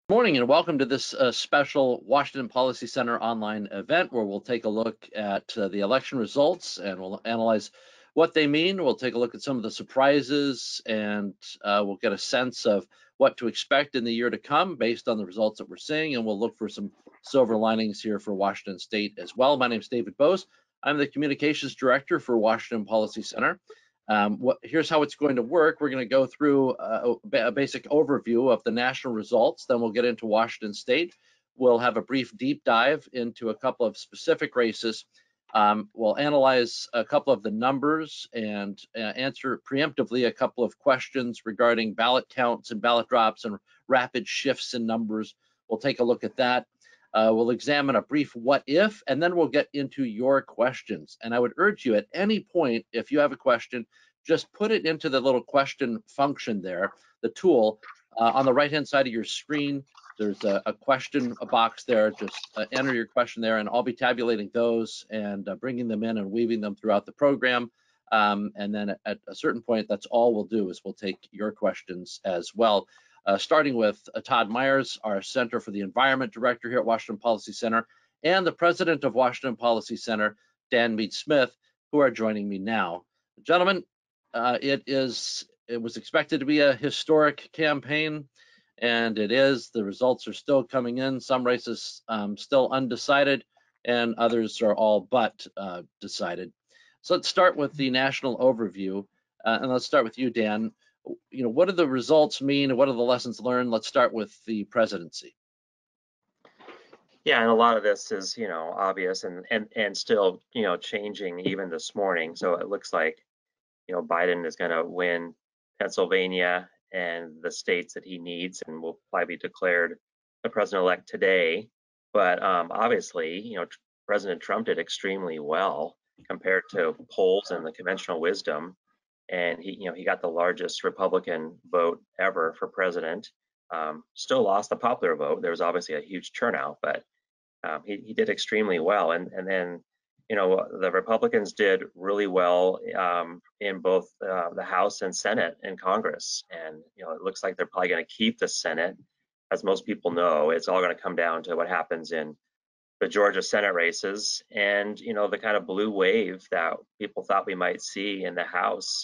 Morning and welcome to this special Washington Policy Center online event where we'll take a look at the election results and we'll analyze what they mean. We'll take a look at some of the surprises and we'll get a sense of what to expect in the year to come based on the results that we're seeing, and we'll look for some silver linings here for Washington State as well. My name is David Boze. I'm the Communications Director for Washington Policy Center. Here's how it's going to work. We're going to go through a basic overview of the national results, then we'll get into Washington State. We'll have a brief deep dive into a couple of specific races. We'll analyze a couple of the numbers and answer preemptively a couple of questions regarding ballot counts and ballot drops and rapid shifts in numbers. We'll take a look at that. We'll examine a brief what if, and then we'll get into your questions. And I would urge you at any point, if you have a question, just put it into the little question function there, the tool. On the right-hand side of your screen, there's a question box there. Just enter your question there, and I'll be tabulating those and bringing them in and weaving them throughout the program. And then at a certain point, that's all we'll do is we'll take your questions as well. Starting with Todd Myers, our Center for the Environment Director here at Washington Policy Center, and the President of Washington Policy Center, Dann Mead Smith, who are joining me now. Gentlemen, it was expected to be a historic campaign, and it is. The results are still coming in. Some races still undecided, and others are all but decided. So let's start with the national overview, and let's start with you, Dan. What do the results mean? What are the lessons learned? Let's start with the presidency. Yeah, and a lot of this is, obvious and still, changing even this morning. So it looks like, Biden is going to win Pennsylvania and the states that he needs, and will probably be declared the president-elect today. But obviously, President Trump did extremely well compared to polls and the conventional wisdom. And he got the largest Republican vote ever for president. Still lost the popular vote. There was obviously a huge turnout, but he did extremely well. And then, the Republicans did really well in both the House and Senate and Congress. And, it looks like they're probably going to keep the Senate. As most people know, it's all going to come down to what happens in the Georgia Senate races, and the kind of blue wave that people thought we might see in the House,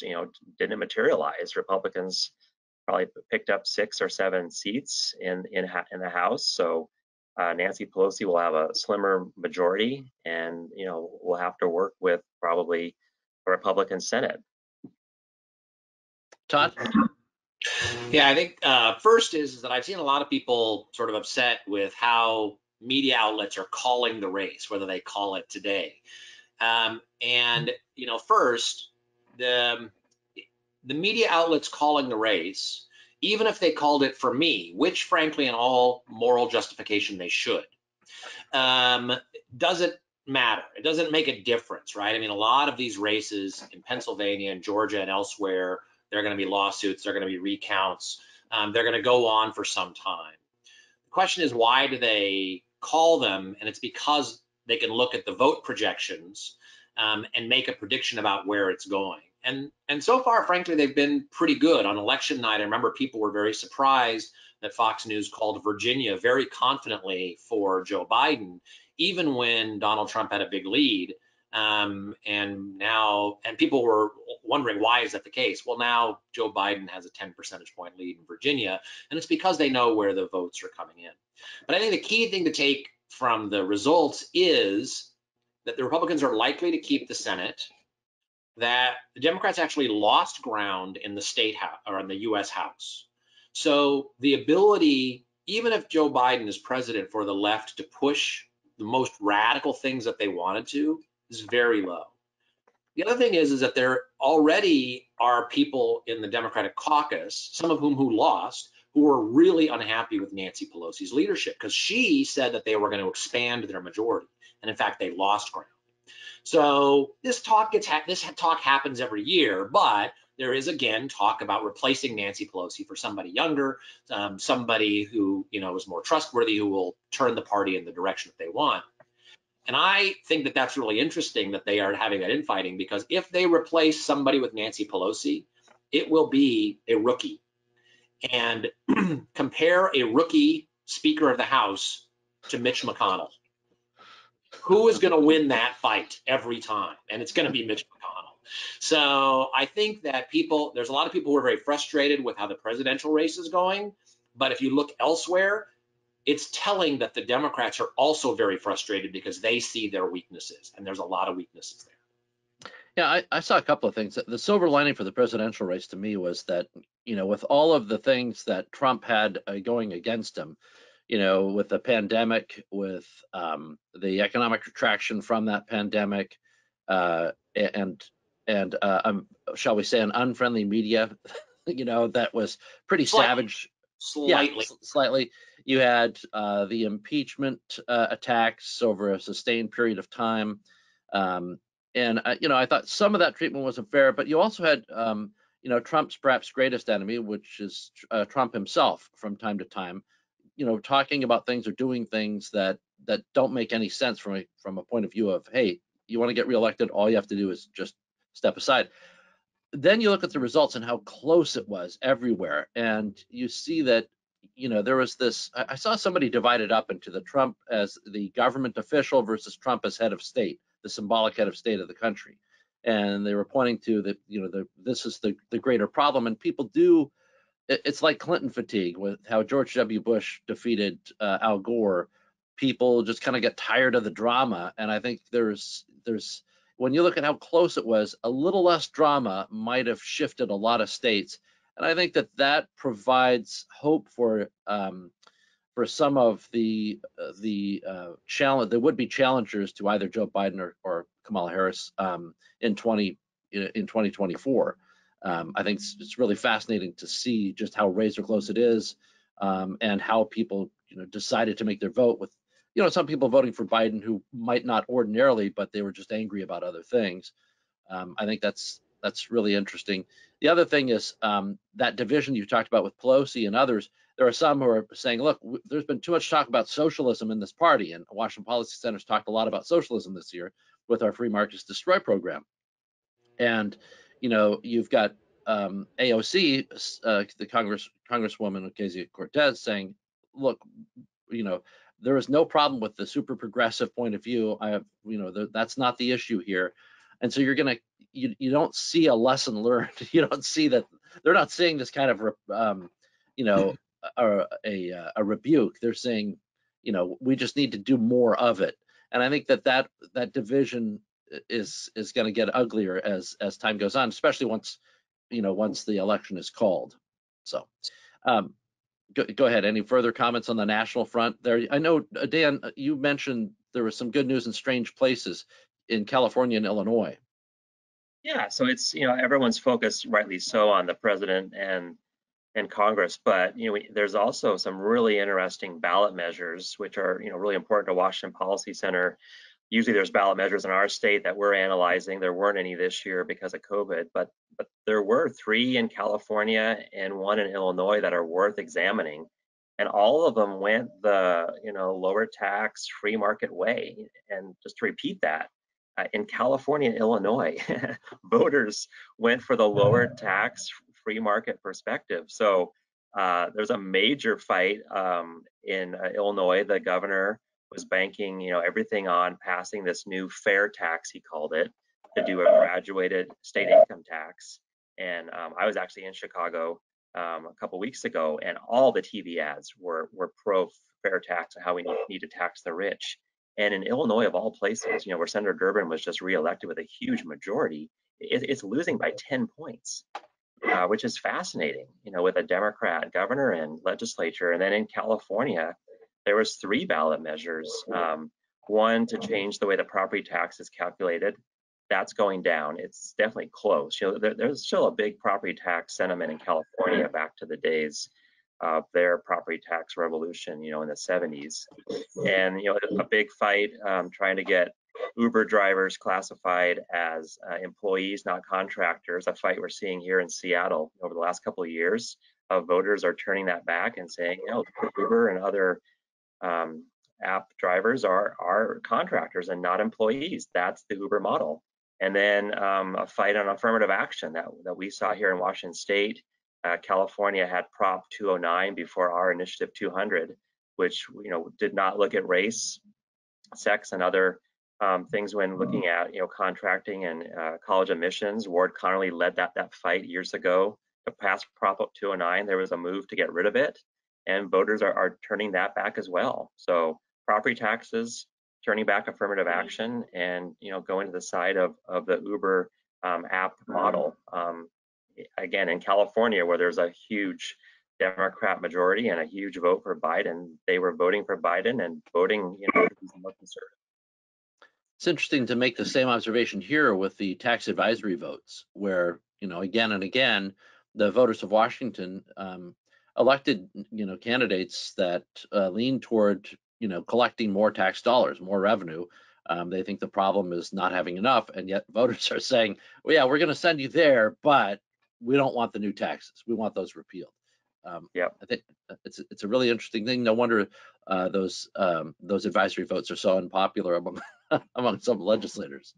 didn't materialize. Republicans probably picked up 6 or 7 seats in the House, so Nancy Pelosi will have a slimmer majority, and we'll have to work with probably a Republican Senate. Todd? Yeah, I think first is that I've seen a lot of people sort of upset with how media outlets are calling the race, whether they call it today. First, the media outlets calling the race, even if they called it for me, which frankly in all moral justification they should, doesn't matter. It doesn't make a difference, right? I mean, a lot of these races in Pennsylvania and Georgia and elsewhere, there are going to be lawsuits, there are going to be recounts, they're going to go on for some time. The question is, why do they call them? And it's because they can look at the vote projections and make a prediction about where it's going. And so far, frankly, they've been pretty good. On election night, I remember people were very surprised that Fox News called Virginia very confidently for Joe Biden, even when Donald Trump had a big lead. And people were wondering, why is that the case? Well, now Joe Biden has a 10 percentage point lead in Virginia, and it's because they know where the votes are coming in. But I think the key thing to take from the results is that the Republicans are likely to keep the Senate, that the Democrats actually lost ground in the state house or in the US House. So the ability, even if Joe Biden is president, for the left to push the most radical things that they wanted to is very low. The other thing is that there already are people in the Democratic caucus, some of whom who lost, who were really unhappy with Nancy Pelosi's leadership, because she said that they were going to expand their majority, and in fact they lost ground. So this talk happens every year, but there is again talk about replacing Nancy Pelosi for somebody younger, somebody who is more trustworthy, who will turn the party in the direction that they want. And I think that that's really interesting that they are having that infighting, because if they replace somebody with Nancy Pelosi, it will be a rookie. And compare a rookie Speaker of the House to Mitch McConnell. Who is going to win that fight every time? And it's going to be Mitch McConnell. So I think that there's a lot of people who are very frustrated with how the presidential race is going. But if you look elsewhere, it's telling that the Democrats are also very frustrated because they see their weaknesses, and there's a lot of weaknesses there. Yeah, I saw a couple of things. The silver lining for the presidential race to me was that, with all of the things that Trump had going against him, with the pandemic, with the economic retraction from that pandemic, and shall we say, an unfriendly media, that was pretty savage. Slightly. Yeah, slightly. You had the impeachment attacks over a sustained period of time. And I thought some of that treatment wasn't fair, but you also had, Trump's perhaps greatest enemy, which is Trump himself, from time to time, talking about things or doing things that don't make any sense from a point of view of, hey, you want to get reelected, all you have to do is just step aside. Then you look at the results and how close it was everywhere, and you see that, there was this. I saw somebody divided up into the Trump as the government official versus Trump as head of state, the symbolic head of state of the country, and they were pointing to that, this is the greater problem, and people do. It's like Clinton fatigue with how George W. Bush defeated Al Gore. People just kind of get tired of the drama, and I think there's when you look at how close it was, a little less drama might have shifted a lot of states, and I think that provides hope for some of the challenge. There would be challengers to either Joe Biden or Kamala Harris in 2024. I think it's really fascinating to see just how razor close it is, and how people decided to make their vote with some people voting for Biden who might not ordinarily, but they were just angry about other things. I think that's really interesting. The other thing is that division you talked about with Pelosi and others. There are some who are saying, look, there's been too much talk about socialism in this party, and Washington Policy Center's talked a lot about socialism this year with our Free Markets Destroy program. And you've got AOC, the Congresswoman Ocasio-Cortez, saying, look, there is no problem with the super progressive point of view. That's not the issue here. And so you don't see a lesson learned. You don't see that they're not saying this kind of a rebuke. They're saying, we just need to do more of it. And I think that division is going to get uglier as time goes on, especially once the election is called. So go ahead. Any further comments on the national front there? I know, Dan, you mentioned there was some good news in strange places in California and Illinois. Yeah, so it's, everyone's focused, rightly so, on the president and Congress, but there's also some really interesting ballot measures which are really important to Washington Policy Center. Usually there's ballot measures in our state that we're analyzing. There weren't any this year because of COVID, but there were 3 in California and 1 in Illinois that are worth examining, and all of them went the lower tax free market way. And just to repeat that, in California and Illinois, voters went for the lower tax free market perspective. So there's a major fight in Illinois. The governor was banking, everything on passing this new fair tax, he called it, to do a graduated state income tax. And I was actually in Chicago a couple weeks ago, and all the TV ads were pro fair tax and how we need to tax the rich. And in Illinois, of all places, where Senator Durbin was just reelected with a huge majority, it's losing by 10 points, which is fascinating, with a Democrat governor and legislature. And then in California, there was 3 ballot measures. One to change the way the property tax is calculated. That's going down. It's definitely close. There's still a big property tax sentiment in California back to the days of their property tax revolution, in the 70s. And, a big fight trying to get Uber drivers classified as employees, not contractors, a fight we're seeing here in Seattle over the last couple of years. Voters are turning that back and saying, Uber and other app drivers are contractors and not employees. That's the Uber model. And then a fight on affirmative action that we saw here in Washington State. California had Prop 209 before our Initiative 200. which did not look at race, sex, and other things when looking at contracting and college admissions. Ward Connerly led that fight years ago to pass Prop 209. There was a move to get rid of it, and voters are turning that back as well. So property taxes, turning back affirmative action, and going to the side of the Uber app model. Again, in California, where there's a huge Democrat majority and a huge vote for Biden, they were voting for Biden and voting, more conservative. It's interesting to make the same observation here with the tax advisory votes, where again and again, the voters of Washington elected candidates that lean toward collecting more tax dollars, more revenue. They think the problem is not having enough, and yet voters are saying, well, yeah, we're going to send you there, but we don't want the new taxes. We want those repealed. Yeah, I think it's a really interesting thing. No wonder those advisory votes are so unpopular among some legislators.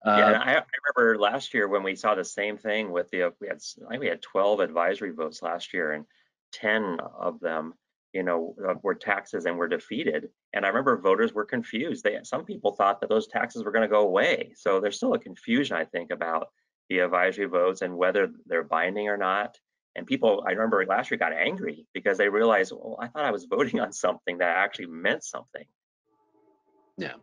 Yeah, and I remember last year when we saw the same thing with I think we had 12 advisory votes last year, and 10 of them, were taxes and were defeated. And I remember voters were confused. Some people thought that those taxes were going to go away. So there's still a confusion, I think, about the advisory votes and whether they're binding or not. And people, I remember last year, got angry because they realized, well, I thought I was voting on something that actually meant something. Yeah,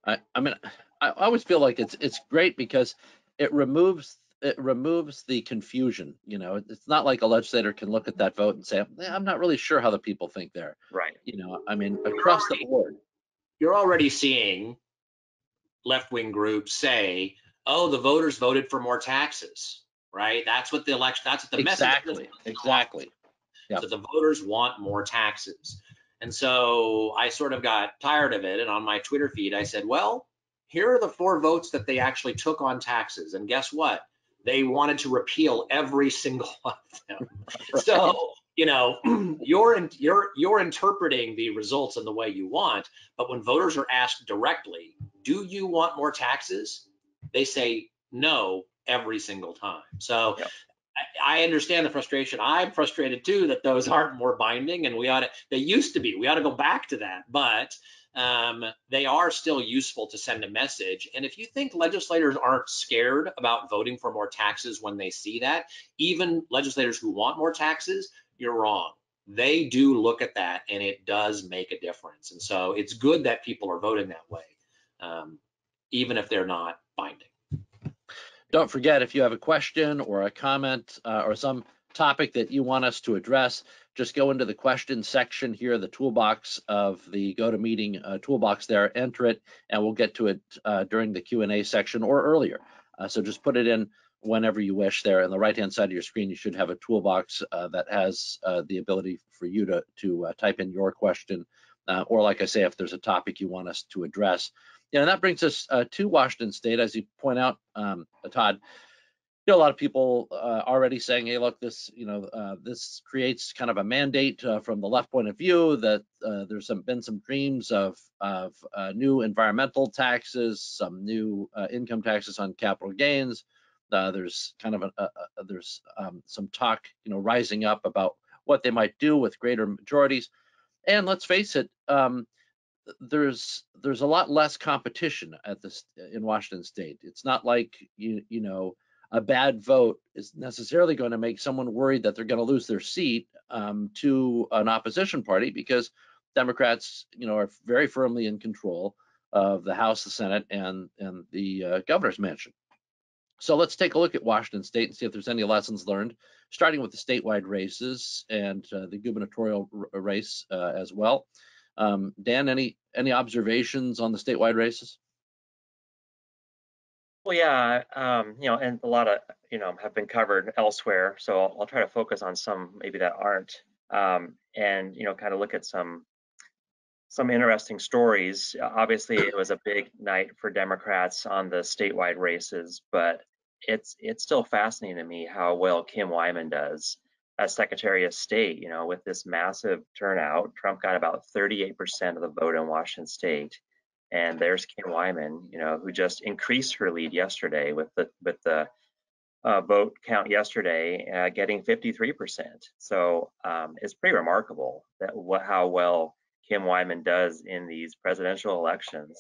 I mean, I always feel like it's great because it removes the confusion. It's not like a legislator can look at that vote and say, I'm not really sure how the people think there. Right. I mean, across the board. You're already seeing left-wing groups say, oh, the voters voted for more taxes, right? That's what the election, that's what the Exactly. Yep. So the voters want more taxes. And so I sort of got tired of it. And on my Twitter feed, I said, well, here are the 4 votes that they actually took on taxes. And guess what? They wanted to repeal every single one of them. Right. So, you're interpreting the results in the way you want. But when voters are asked directly, do you want more taxes? They say no every single time. So yep. I understand the frustration. I'm frustrated too that those aren't more binding, and they used to be. We ought to go back to that, but they are still useful to send a message. And if you think legislators aren't scared about voting for more taxes when they see that, even legislators who want more taxes, you're wrong. They do look at that, and it does make a difference. And so it's good that people are voting that way, even if they're not binding. Don't forget, if you have a question or a comment or some topic that you want us to address, just go into the question section here, the toolbox of the GoToMeeting toolbox there, enter it, and we'll get to it during the Q&A section or earlier. So just put it in whenever you wish there. On the right-hand side of your screen, you should have a toolbox that has the ability for you to type in your question, or like I say, if there's a topic you want us to address. Yeah, and that brings us to Washington State, as you point out, Todd. A lot of people already saying, "Hey, look, this creates kind of a mandate from the left point of view that there's been some dreams of new environmental taxes, some new income taxes on capital gains. There's kind of there's some talk, rising up about what they might do with greater majorities, and let's face it." There's a lot less competition in Washington State. It's not like a bad vote is necessarily going to make someone worried that they're going to lose their seat to an opposition party, because Democrats are very firmly in control of the House, the Senate, and the governor's mansion. So let's take a look at Washington State and see if there's any lessons learned, starting with the statewide races and the gubernatorial race as well. Dan, any observations on the statewide races? Well, yeah, and a lot of, have been covered elsewhere. So I'll try to focus on some maybe that aren't, and, kind of look at some interesting stories. Obviously, it was a big night for Democrats on the statewide races, but it's still fascinating to me how well Kim Wyman does as Secretary of State. With this massive turnout, Trump got about 38% of the vote in Washington State, and there's Kim Wyman, who just increased her lead yesterday with the vote count yesterday, getting 53%. So it's pretty remarkable that how well Kim Wyman does in these presidential elections,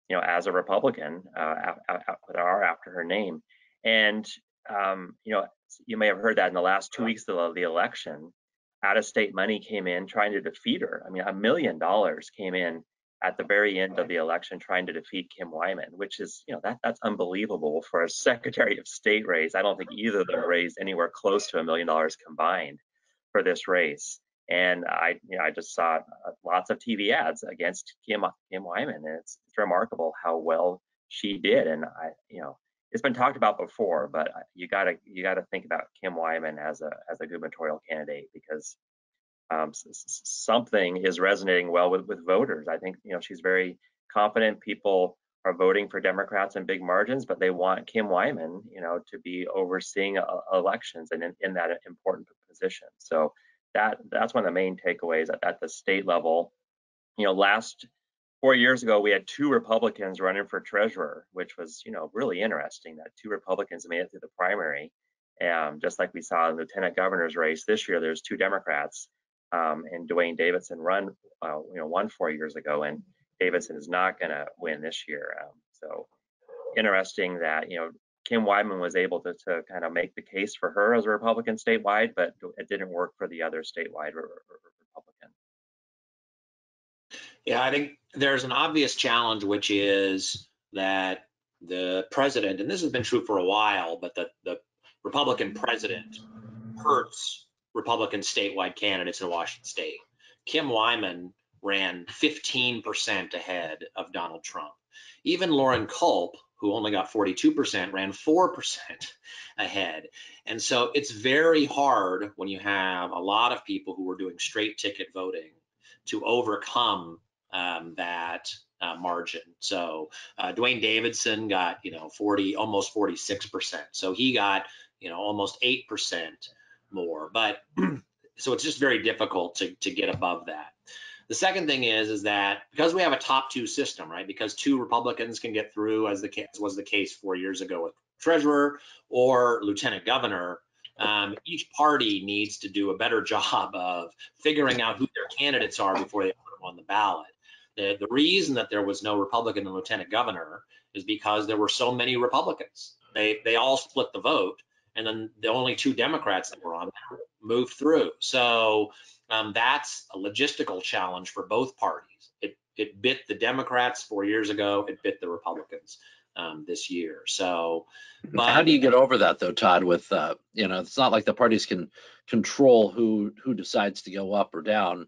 you know, as a Republican, with R after her name. And, you know, you may have heard that in the last 2 weeks of the election, out-of-state money came in trying to defeat her. I mean, $1 million came in at the very end of the election trying to defeat Kim Wyman, which is, you know, that's unbelievable for a Secretary of State race. I don't think either of them raised anywhere close to $1 million combined for this race. And you know, I just saw lots of TV ads against Kim Wyman, and it's remarkable how well she did. And you know, it's been talked about before, but you gotta think about Kim Wyman as a gubernatorial candidate, because something is resonating well with voters. I think, you know, she's very confident. People are voting for Democrats in big margins, but they want Kim Wyman, you know, to be overseeing elections and in that important position. So that's one of the main takeaways at the state level. You know, last 4 years ago, we had 2 Republicans running for treasurer, which was, you know, really interesting that 2 Republicans made it through the primary. Just like we saw in the lieutenant governor's race this year, there's 2 Democrats, and Dwayne Davidson you know, won 4 years ago, and Davidson is not going to win this year. So interesting that, you know, Kim Wyman was able to kind of make the case for her as a Republican statewide, but it didn't work for the other statewide Republican. Yeah, I think there's an obvious challenge, which is that the president, and this has been true for a while, but the Republican president hurts Republican statewide candidates in Washington state. Kim Wyman ran 15% ahead of Donald Trump. Even Lauren Culp, who only got 42%, ran 4% ahead. And so it's very hard when you have a lot of people who are doing straight ticket voting to overcome that margin. So Dwayne Davidson got, you know, almost 46%. So he got, you know, almost 8% more. But so it's just very difficult to get above that. The second thing is that because we have a top 2 system, right? Because 2 Republicans can get through, as was the case 4 years ago with treasurer or lieutenant governor, each party needs to do a better job of figuring out who their candidates are before they put them on the ballot. The reason that there was no Republican in lieutenant governor is because there were so many Republicans. They all split the vote, and then the only 2 Democrats that were on moved through. So that's a logistical challenge for both parties. It bit the Democrats 4 years ago. It bit the Republicans this year. So, but how do you get over that though, Todd? With you know, it's not like the parties can control who decides to go up or down.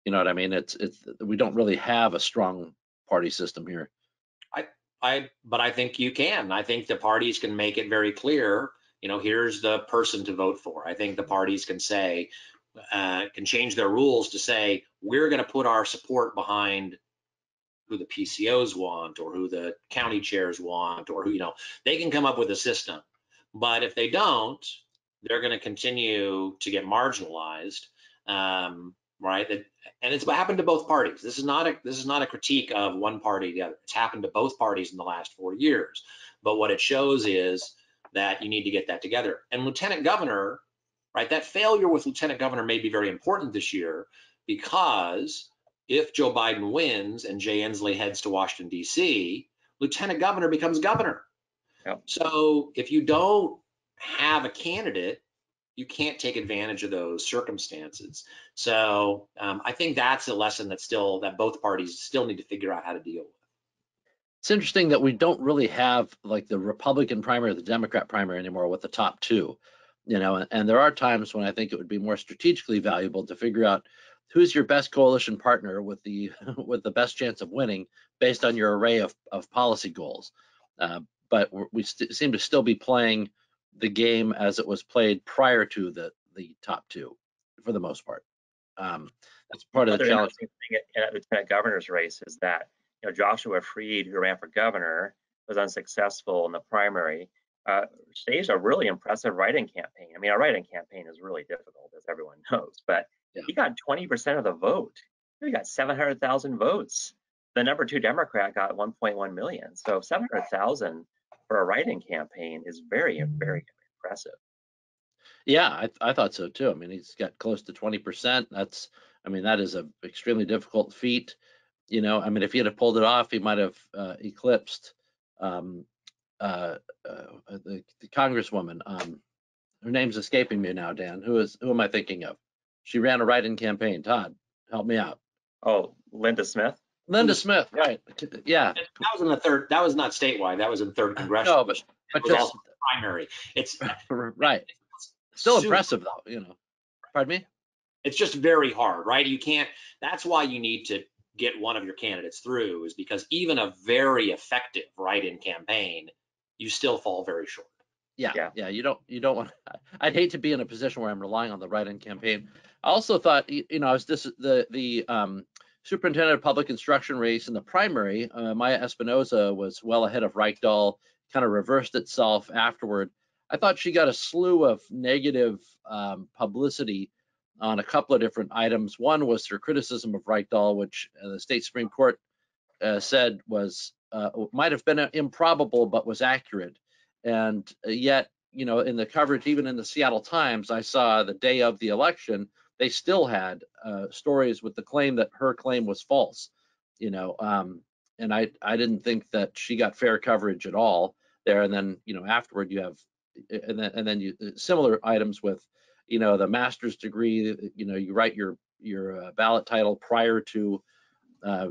You know what I mean? It's we don't really have a strong party system here. But I think you can. I think the parties can make it very clear, you know, here's the person to vote for. I think the parties can say, can change their rules to say, we're going to put our support behind who the PCOs want, or who the county chairs want, or who, you know, they can come up with a system. But if they don't, they're going to continue to get marginalized, right? And it's happened to both parties. This is not a critique of one party or the other. It's happened to both parties in the last 4 years. But what it shows is that you need to get that together. And lieutenant governor, right? That failure with lieutenant governor may be very important this year, because if Joe Biden wins and Jay Inslee heads to Washington, D.C., lieutenant governor becomes governor. Yep. So if you don't have a candidate, you can't take advantage of those circumstances. So I think that's a lesson that both parties still need to figure out how to deal with. It's interesting that we don't really have like the Republican primary or the Democrat primary anymore with the top 2, you know, and there are times when I think it would be more strategically valuable to figure out who's your best coalition partner with the best chance of winning based on your array of policy goals. But we seem to still be playing the game as it was played prior to the top 2 for the most part. That's part of the challenge. Thing at the lieutenant governor's race is that, you know, Joshua Freed, who ran for governor, was unsuccessful in the primary. Staged a really impressive write-in campaign. I mean, a write-in campaign is really difficult, as everyone knows, but yeah, he got 20% of the vote. He got 700,000 votes. The number 2 Democrat got 1.1 million. So 700,000 for a write-in campaign is very, very impressive. Yeah, I thought so too. I mean, he's got close to 20%. That's I mean, that is a extremely difficult feat. You know, I mean, if he had pulled it off, he might have eclipsed um, the Congresswoman. Her name's escaping me now, Dan. Who am I thinking of? She ran a write-in campaign. Todd, help me out. Oh, Linda Smith. Linda Smith, right? Yeah. That was in the third. That was not statewide. That was in third congressional. No, but It was just also primary. It's right. Still impressive though, you know. Pardon me? It's just very hard, right? You can't. That's why you need to get one of your candidates through, is because even a very effective write-in campaign, you still fall very short. Yeah. You don't want. I'd hate to be in a position where I'm relying on the write-in campaign. I also thought, you know, I was the superintendent of public instruction race in the primary. Maya Espinoza was well ahead of Reichdahl. Kind of reversed itself afterward. I thought she got a slew of negative publicity on a couple of different items. One was her criticism of Reichdahl, which the state Supreme Court said was might have been improbable, but was accurate. And yet, you know, in the coverage, even in the Seattle Times, I saw the day of the election, they still had stories with the claim that her claim was false. You know, and I didn't think that she got fair coverage at all there. And then, you know, afterward you have, and then you similar items with, you know, the master's degree. You know, you write your ballot title prior to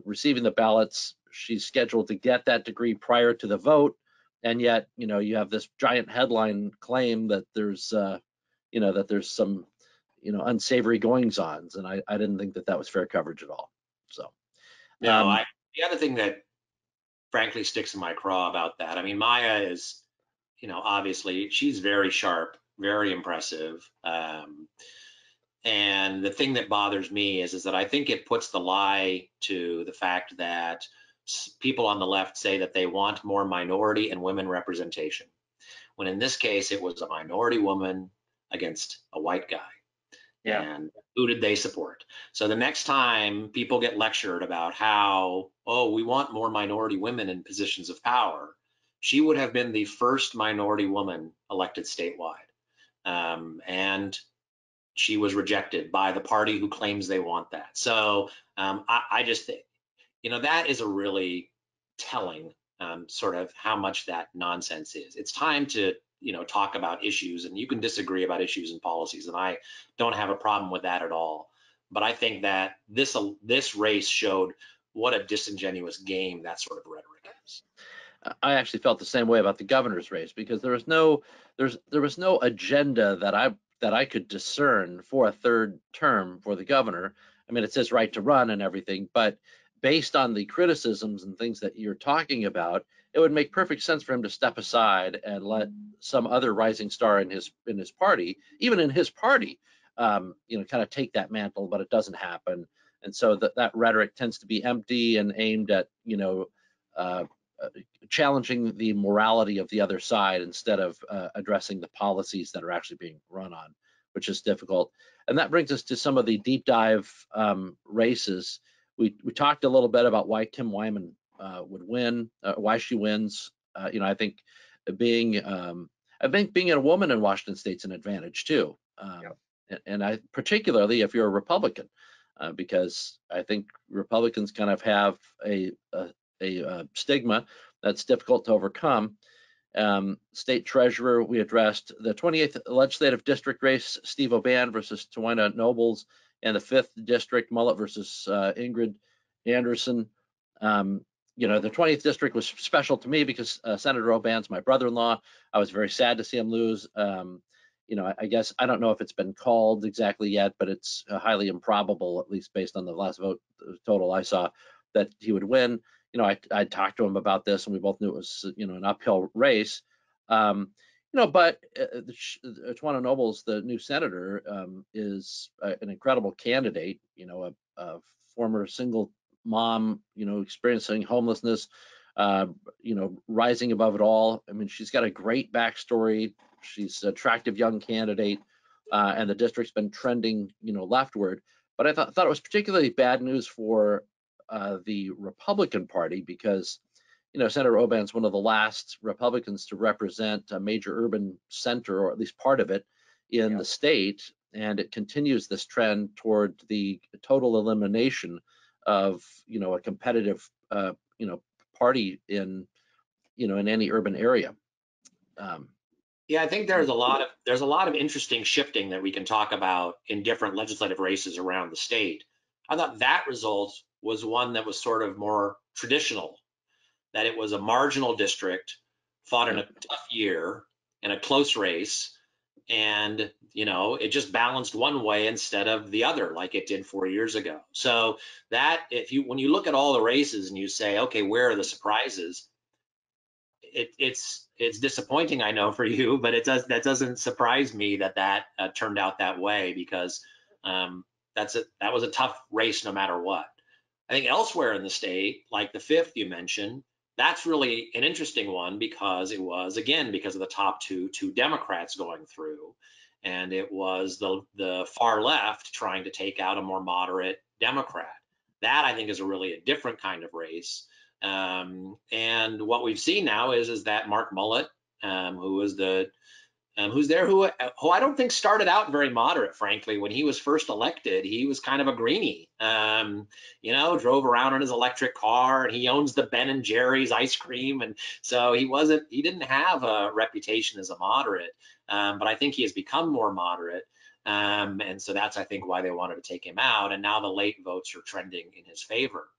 receiving the ballots. She's scheduled to get that degree prior to the vote, and yet, you know, you have this giant headline claim that there's, you know, that there's some, you know, unsavory goings-ons, and I didn't think that was fair coverage at all. So, No, the other thing that frankly sticks in my craw about that, I mean, Maya is, you know, obviously she's very sharp, very impressive. And the thing that bothers me is that I think it puts the lie to the fact that people on the left say that they want more minority and women representation, when in this case it was a minority woman against a white guy. Yeah. And who did they support? So the next time people get lectured about how, oh, we want more minority women in positions of power, she would have been the first minority woman elected statewide. And she was rejected by the party who claims they want that. So I just think, you know, that is a really telling sort of how much that nonsense is. It's time to, you know, talk about issues, and you can disagree about issues and policies, and I don't have a problem with that at all. But I think that this race showed what a disingenuous game that sort of rhetoric is. I actually felt the same way about the governor's race, because there was no agenda that I could discern for a third term for the governor. I mean, it's his right to run and everything, but based on the criticisms and things that you're talking about, it would make perfect sense for him to step aside and let some other rising star in his party, even in his party, you know, kind of take that mantle. But it doesn't happen, and so that rhetoric tends to be empty and aimed at, you know, challenging the morality of the other side instead of addressing the policies that are actually being run on, which is difficult. And that brings us to some of the deep dive races. We talked a little bit about why Kim Wyman would win, why she wins. You know, I think being a woman in Washington State's an advantage too. And I particularly if you're a Republican, because I think Republicans kind of have a stigma that's difficult to overcome. State treasurer, we addressed the 28th legislative district race, Steve O'Ban versus Tawana Nobles, and the 5th district, Mullet versus Ingrid Anderson. You know, the 20th district was special to me because Senator O'Ban's my brother-in-law. I was very sad to see him lose. You know, I guess I don't know if it's been called exactly yet, but it's highly improbable, at least based on the last vote total I saw, that he would win. You know, I talked to him about this, and we both knew it was, you know, an uphill race. You know, but Tawana Nobles, the new senator, is an incredible candidate. You know, a former single mom, you know, experiencing homelessness, you know, rising above it all. I mean, she's got a great backstory. She's an attractive young candidate, and the district's been trending, you know, leftward. But I thought it was particularly bad news for the Republican Party, because, you know, Senator O'Ban's one of the last Republicans to represent a major urban center, or at least part of it, in the state. and it continues this trend toward the total elimination of a competitive party in in any urban area. Yeah, I think there's a lot of interesting shifting that we can talk about in different legislative races around the state. I thought that result was one that was sort of more traditional, that it was a marginal district fought in a tough year in a close race, and it just balanced one way instead of the other like it did 4 years ago. So that when you look at all the races and you say, okay, where are the surprises? It's disappointing, I know, for you, but that doesn't surprise me that turned out that way, because that was a tough race no matter what. I think elsewhere in the state, like the 5th you mentioned, that's really an interesting one, because it was, again, because of the top two Democrats going through, and it was the far left trying to take out a more moderate Democrat. That, I think, is really a different kind of race. And what we've seen now is that Mark Mullet, who's there, who I don't think started out very moderate, frankly. When he was first elected, he was kind of a greenie, drove around in his electric car, and he owns the Ben and Jerry's ice cream. And so he didn't have a reputation as a moderate, but I think he has become more moderate. And so that's, I think, why they wanted to take him out. And now the late votes are trending in his favor.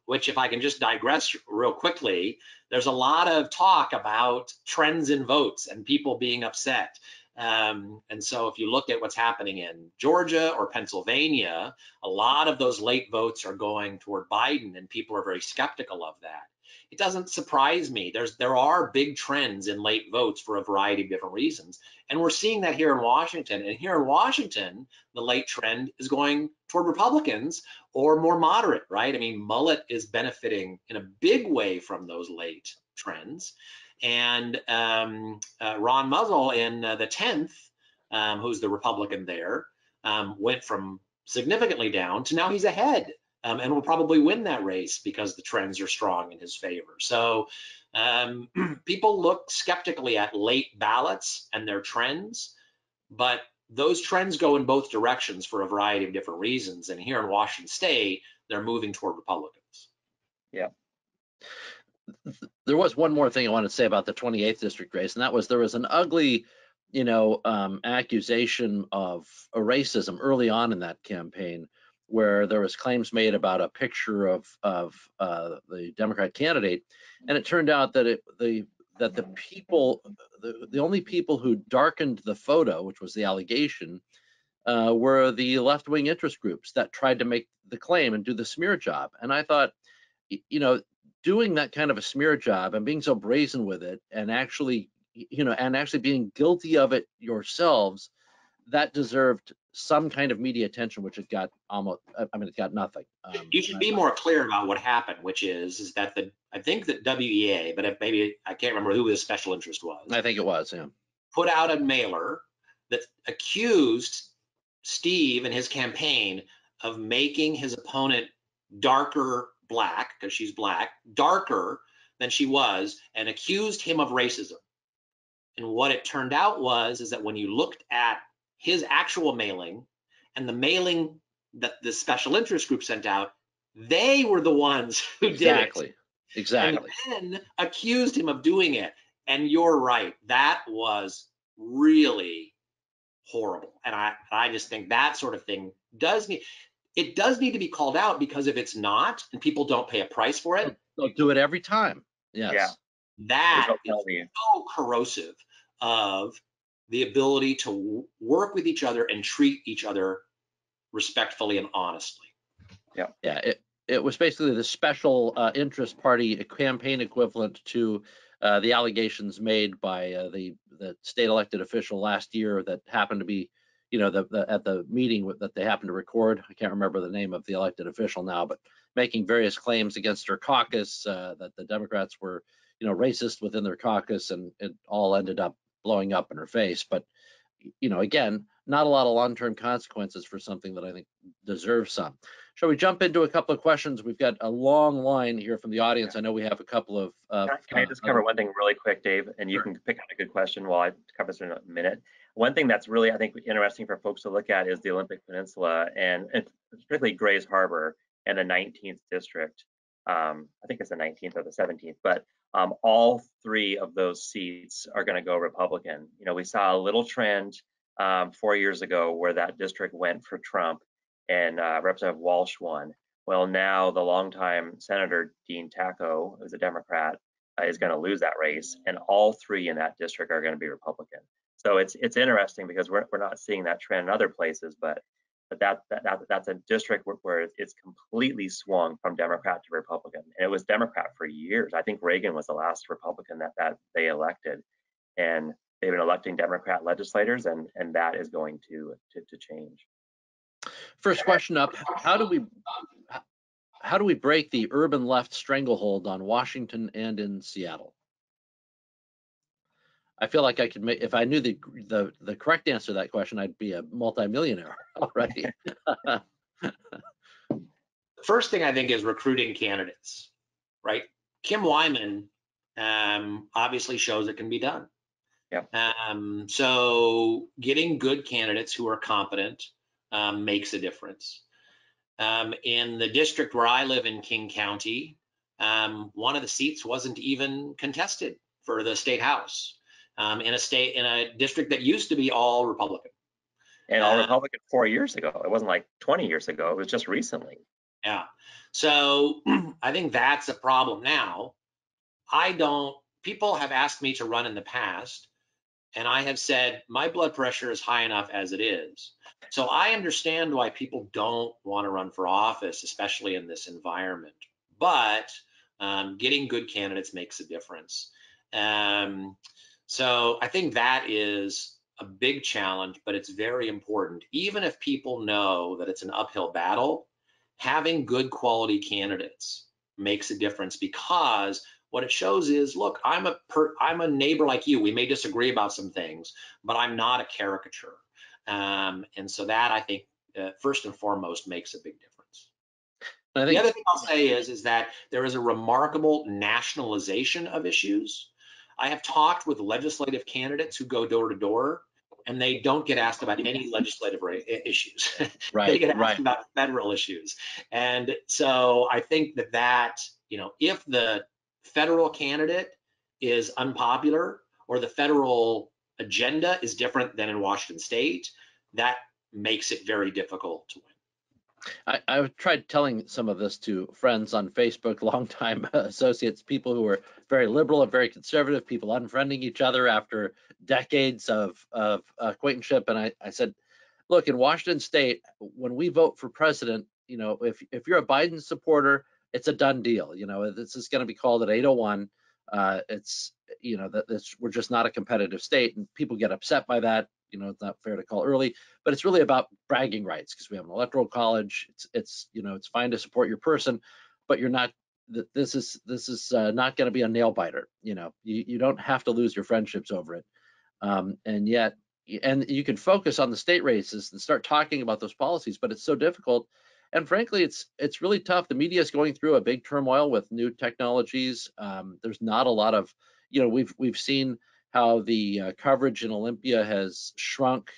Which, if I can just digress real quickly, there's a lot of talk about trends in votes and people being upset. And so if you look at what's happening in Georgia or Pennsylvania, a lot of those late votes are going toward Biden, and people are very skeptical of that. It doesn't surprise me. There are big trends in late votes for a variety of different reasons. And we're seeing that here in Washington. And here in Washington, the late trend is going toward Republicans or more moderate, right? I mean, Mullet is benefiting in a big way from those late trends. And Ron Muzzle in the 10th, who's the Republican there, went from significantly down to now he's ahead. And will probably win that race because the trends are strong in his favor. So people look skeptically at late ballots and their trends, but those trends go in both directions for a variety of different reasons. And here in Washington State, they're moving toward Republicans. Yeah. There was one more thing I want to say about the 28th district race, and that was there was an ugly, accusation of racism early on in that campaign, where there was claims made about a picture of the Democrat candidate, and it turned out that the only people who darkened the photo, which was the allegation, were the left-wing interest groups that tried to make the claim and do the smear job. And I thought, doing that kind of a smear job and being so brazen with it, and actually being guilty of it yourselves, that deserved some kind of media attention, which it got it got nothing. You should be more clear about what happened, which is that I think that WEA, but maybe I can't remember who the special interest was. I think it was, yeah. Put out a mailer that accused Steve and his campaign of making his opponent darker black, because she's black, darker than she was, and accused him of racism. And what it turned out is that when you looked at his actual mailing and the mailing that the special interest group sent out, they were the ones who did it. Exactly. And then accused him of doing it. And you're right, that was really horrible. And I just think that sort of thing does need to be called out, because if it's not and people don't pay a price for it, they'll do it every time. Yes. Yeah. That is so corrosive of the ability to work with each other and treat each other respectfully and honestly. Yeah. Yeah. It was basically the special interest party campaign equivalent to the allegations made by the state elected official last year that happened to be, at the meeting that they happened to record. I can't remember the name of the elected official now, but making various claims against her caucus, that the Democrats were, racist within their caucus, and it all ended up blowing up in her face. But, again, not a lot of long-term consequences for something that I think deserves some. Shall we jump into a couple of questions? We've got a long line here from the audience. I know we have a couple of. Can I just cover one thing really quick, Dave? And you Sure. can pick out a good question while I cover this in a minute. One thing that's really, I think, interesting for folks to look at is the Olympic Peninsula, and particularly Grays Harbor and the 19th district. I think it's the 19th or the 17th, but all three of those seats are going to go Republican. You know, we saw a little trend 4 years ago where that district went for Trump, and Representative Walsh won. Well, now the longtime Senator Dean Tacko, who's a Democrat, is going to lose that race, and all three in that district are going to be Republican. So it's interesting because we're not seeing that trend in other places, but that's a district where it's completely swung from Democrat to Republican, and it was Democrat for years. I think Reagan was the last Republican that they elected, and they've been electing Democrat legislators, and that is going to change. First question up: how do we break the urban left stranglehold on Washington and in Seattle? I feel like I could make, if I knew the correct answer to that question, I'd be a multimillionaire already. First thing I think is recruiting candidates, right? Kim Wyman obviously shows it can be done. Yeah. So getting good candidates who are competent makes a difference. In the district where I live in King County, one of the seats wasn't even contested for the state house. In a district that used to be all Republican. And all Republican 4 years ago. It wasn't like 20 years ago. It was just recently. Yeah. So I think that's a problem now. People have asked me to run in the past, and I have said my blood pressure is high enough as it is. So I understand why people don't want to run for office, especially in this environment. But getting good candidates makes a difference. So I think that is a big challenge, but it's very important. Even if people know that it's an uphill battle, having good quality candidates makes a difference, because what it shows is, look, I'm a neighbor like you. We may disagree about some things, but I'm not a caricature. And so that, I think, first and foremost, makes a big difference. The other thing I'll say is that there is a remarkable nationalization of issues. I have talked with legislative candidates who go door to door, and they don't get asked about any legislative issues. Right, they get asked about federal issues. And so I think that, if the federal candidate is unpopular or the federal agenda is different than in Washington State, that makes it very difficult to win. I've tried telling some of this to friends on Facebook, longtime associates, people who are very liberal and very conservative, people unfriending each other after decades of acquaintanceship. And I said, look, in Washington State, when we vote for president, if you're a Biden supporter, it's a done deal. This is going to be called at 801. We're just not a competitive state, and people get upset by that. It's not fair to call early, but it's really about bragging rights, because we have an electoral college. It's fine to support your person, but you're not. This is not going to be a nail biter. You don't have to lose your friendships over it, and you can focus on the state races and start talking about those policies, but it's so difficult. And frankly, it's really tough. The media is going through a big turmoil with new technologies. There's not a lot of, we've seen how the coverage in Olympia has shrunk,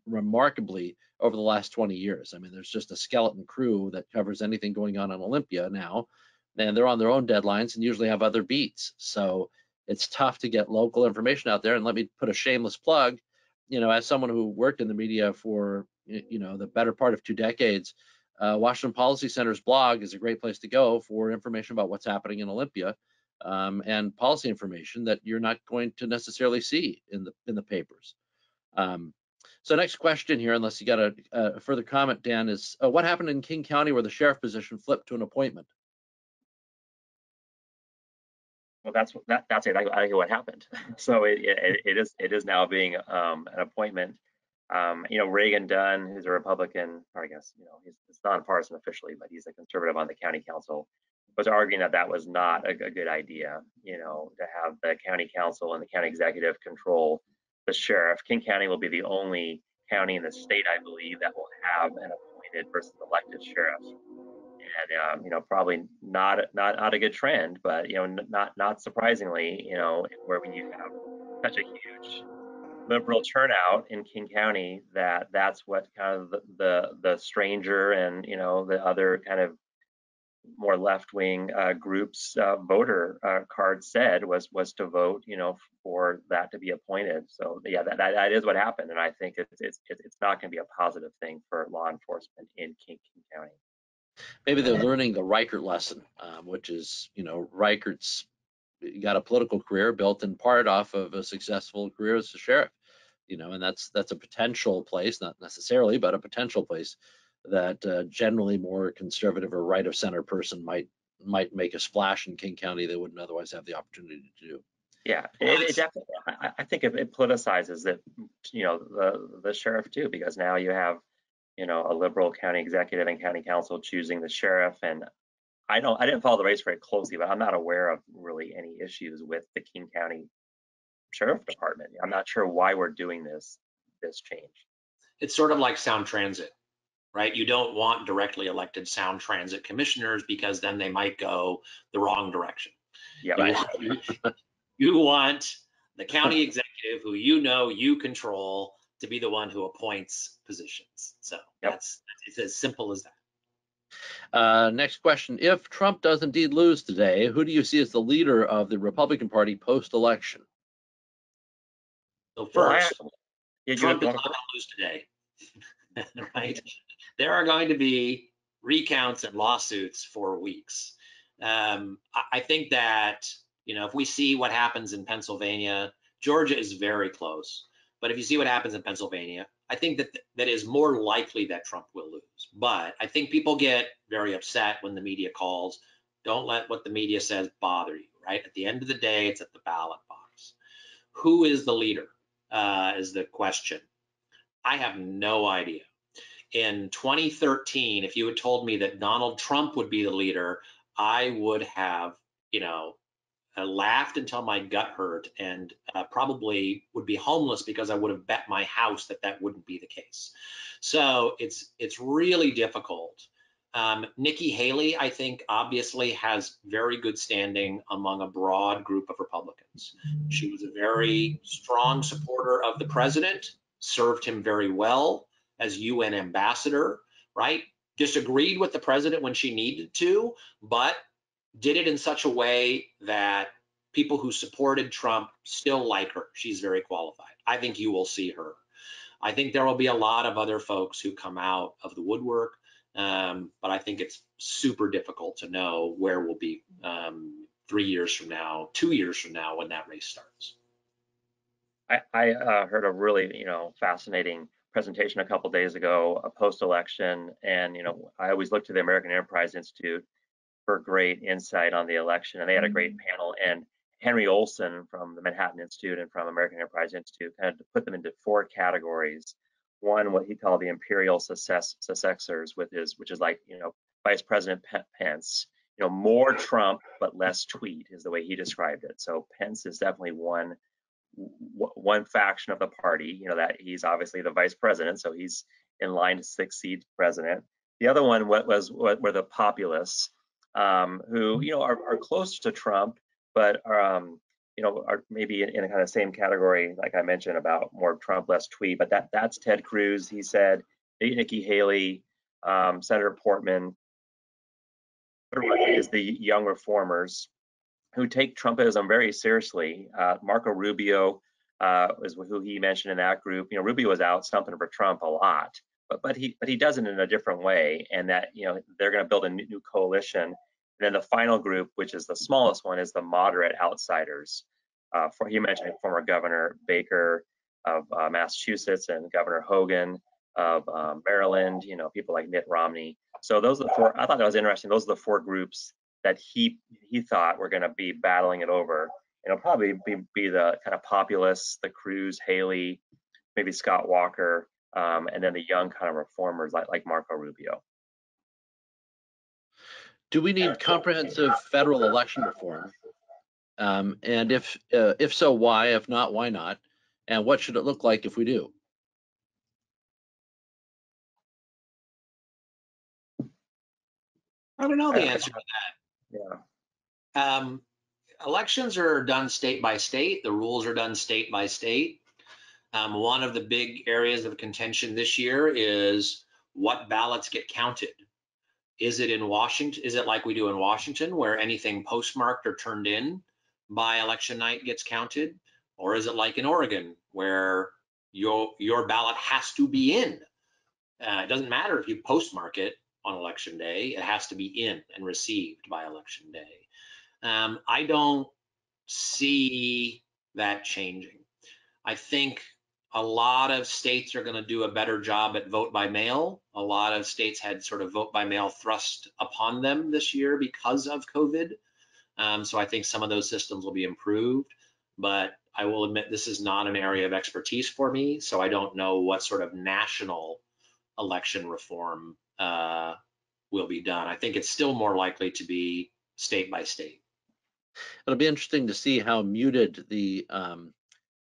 remarkably over the last 20 years. There's just a skeleton crew that covers anything going on Olympia now, and they're on their own deadlines and usually have other beats. So it's tough to get local information out there. And let me put a shameless plug, as someone who worked in the media for, the better part of 2 decades, Washington Policy Center's blog is a great place to go for information about what's happening in Olympia. And policy information that you're not going to necessarily see in the papers. So next question here, unless you got a further comment, Dan, is what happened in King County where the sheriff position flipped to an appointment? Well, that's exactly what happened. So it is now being an appointment. Reagan Dunn, who's a Republican, or I guess he's nonpartisan officially, but he's a conservative on the county council, was arguing that was not a good idea, to have the county council and the county executive control the sheriff. King County will be the only county in the state, I believe, that will have an appointed versus elected sheriff. And probably not a good trend, but not surprisingly, where when you have such a huge liberal turnout in King County, that's what kind of the stranger and the other kind of more left-wing groups voter card said was to vote for that to be appointed. So yeah, that is what happened, and I think it's not going to be a positive thing for law enforcement in King County. Maybe they're learning the Reichert lesson, which is Reichert's got a political career built in part off of a successful career as a sheriff, and that's a potential place, not necessarily, but a potential place that generally more conservative or right of center person might make a splash in King County they wouldn't otherwise have the opportunity to do. Yeah, it definitely. I think it politicizes it, the sheriff too, because now you have a liberal county executive and county council choosing the sheriff, and I didn't follow the race very closely, but I'm not aware of really any issues with the King County Sheriff Department. I'm not sure why we're doing this change. It's sort of like Sound Transit, right? You don't want directly elected Sound Transit commissioners because then they might go the wrong direction. Yeah, right. You want the county executive who you control to be the one who appoints positions. So it's as simple as that. Next question. If Trump does indeed lose today, who do you see as the leader of the Republican Party post-election? So first, Trump is not going to lose today, right? There are going to be recounts and lawsuits for weeks. I think that, if we see what happens in Pennsylvania, Georgia is very close. But if you see what happens in Pennsylvania, I think that is more likely that Trump will lose. But I think people get very upset when the media calls. Don't let what the media says bother you, right? At the end of the day, it's at the ballot box. Who is the leader is the question. I have no idea. In 2013, if you had told me that Donald Trump would be the leader, I would have, laughed until my gut hurt and probably would be homeless because I would have bet my house that wouldn't be the case. So it's really difficult. Nikki Haley, I think, obviously has very good standing among a broad group of Republicans. She was a very strong supporter of the president, served him very well as UN ambassador, right? Disagreed with the president when she needed to, but did it in such a way that people who supported Trump still like her. She's very qualified. I think you will see her. I think there will be a lot of other folks who come out of the woodwork, but I think it's super difficult to know where we'll be 3 years from now, 2 years from now when that race starts. I heard a really fascinating presentation a couple days ago, a post-election, and I always look to the American Enterprise Institute for great insight on the election, and they had a great panel. And Henry Olson from the Manhattan Institute and from American Enterprise Institute kind of put them into 4 categories. One, what he called the imperial successors, which is like Vice President Pence. More Trump but less tweet is the way he described it. So Pence is definitely one faction of the party. That he's obviously the vice president, so he's in line to succeed president. The other one were the populists, who are close to Trump, but are maybe in a kind of same category, like I mentioned about more Trump, less tweet. But that's Ted Cruz, he said, Nikki Haley, Senator Portman. Third one is the young reformers who take Trumpism very seriously. Marco Rubio is who he mentioned in that group. Rubio was out stumping for Trump a lot, but he does it in a different way, and that they're going to build a new coalition. And then the final group, which is the smallest one, is the moderate outsiders. He mentioned former Governor Baker of Massachusetts and Governor Hogan of Maryland. People like Mitt Romney. So those are the 4. I thought that was interesting. Those are the 4 groups that he thought were going to be battling it over. It'll probably be the kind of populists, the Cruz, Haley, maybe Scott Walker, and then the young kind of reformers like Marco Rubio. Do we need comprehensive federal election reform? And if so, why? If not, why not? And what should it look like if we do? I don't know the answer to that. Yeah. Elections are done state by state. The rules are done state by state. One of the big areas of contention this year is what ballots get counted. Is it in Washington? Is it like we do in Washington, where anything postmarked or turned in by election night gets counted? Or is it like in Oregon, where your ballot has to be in? It doesn't matter if you postmark it on election day, it has to be in and received by election day. I don't see that changing. I think a lot of states are going to do a better job at vote by mail. A lot of states had sort of vote by mail thrust upon them this year because of COVID. So I think some of those systems will be improved, but I will admit this is not an area of expertise for me. So I don't know what sort of national election reform will be done. I think it's still more likely to be state by state. It'll be interesting to see how muted the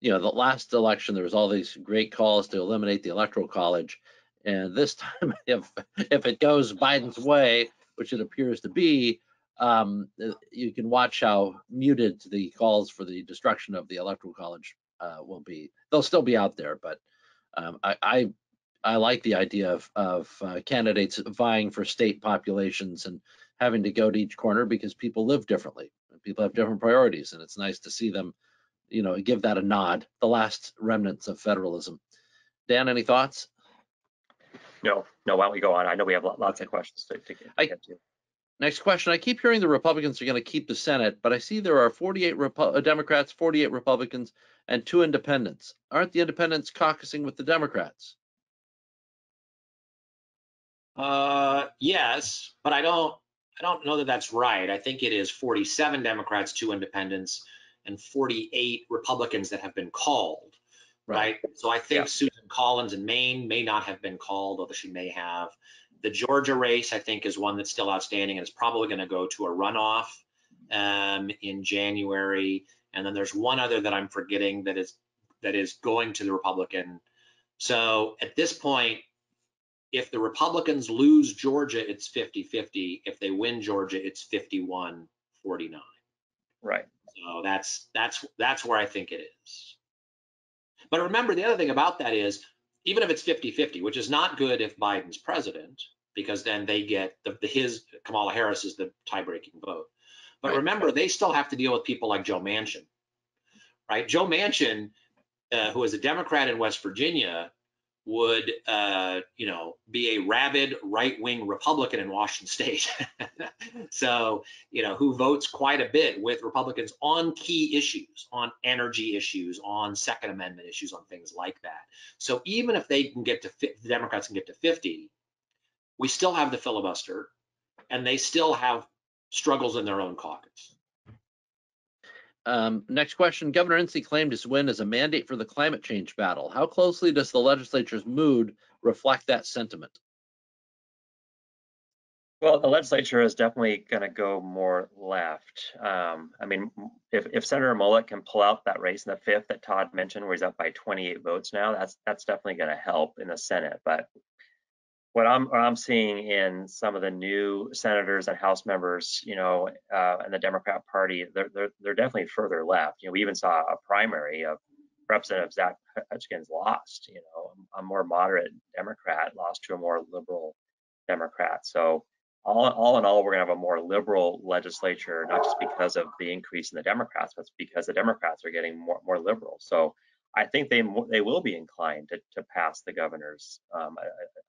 the last election, there was all these great calls to eliminate the Electoral College. And this time, if it goes Biden's way, which it appears to be, you can watch how muted the calls for the destruction of the Electoral College will be. They'll still be out there, but I like the idea of candidates vying for state populations and having to go to each corner, because people live differently. People have different priorities, and it's nice to see them give that a nod, the last remnants of federalism. Dan, any thoughts? No, why don't we go on? I know we have lots of questions to get to. Next question. I keep hearing the Republicans are going to keep the Senate, but I see there are 48 Democrats, 48 Republicans, and 2 independents. Aren't the independents caucusing with the Democrats? Yes, but I don't know that that's right. I think it is 47 Democrats, 2 independents, and 48 Republicans that have been called, right? So I think Susan Collins in Maine may not have been called, although she may have. The Georgia race, I think, is one that's still outstanding and is probably going to go to a runoff in January. And then there's one other that I'm forgetting that is going to the Republican. So at this point, if the Republicans lose Georgia, it's 50-50. If they win Georgia, it's 51-49. Right. So that's where I think it is. But remember, the other thing about that is, even if it's 50-50, which is not good if Biden's president, because then they get Kamala Harris is the tie-breaking vote. But remember, they still have to deal with people like Joe Manchin, right? Joe Manchin, who is a Democrat in West Virginia, would be a rabid right-wing Republican in Washington State. So, who votes quite a bit with Republicans on key issues, on energy issues, on Second Amendment issues, on things like that. So even if they can get to the Democrats can get to 50, we still have the filibuster, and they still have struggles in their own caucus. Next question. Governor Inslee claimed his win as a mandate for the climate change battle. How closely does the legislature's mood reflect that sentiment? Well, the legislature is definitely going to go more left. I mean, if Senator Mullet can pull out that race in the 5th that Todd mentioned, where he's up by 28 votes now, that's definitely going to help in the Senate. But what I'm seeing in some of the new senators and House members, and the Democrat Party, they're definitely further left. We even saw a primary of Representative Zach Hutchins lost. A more moderate Democrat lost to a more liberal Democrat. So all in all, we're going to have a more liberal legislature, not just because of the increase in the Democrats, but because the Democrats are getting more liberal. So I think they will be inclined to pass the governor's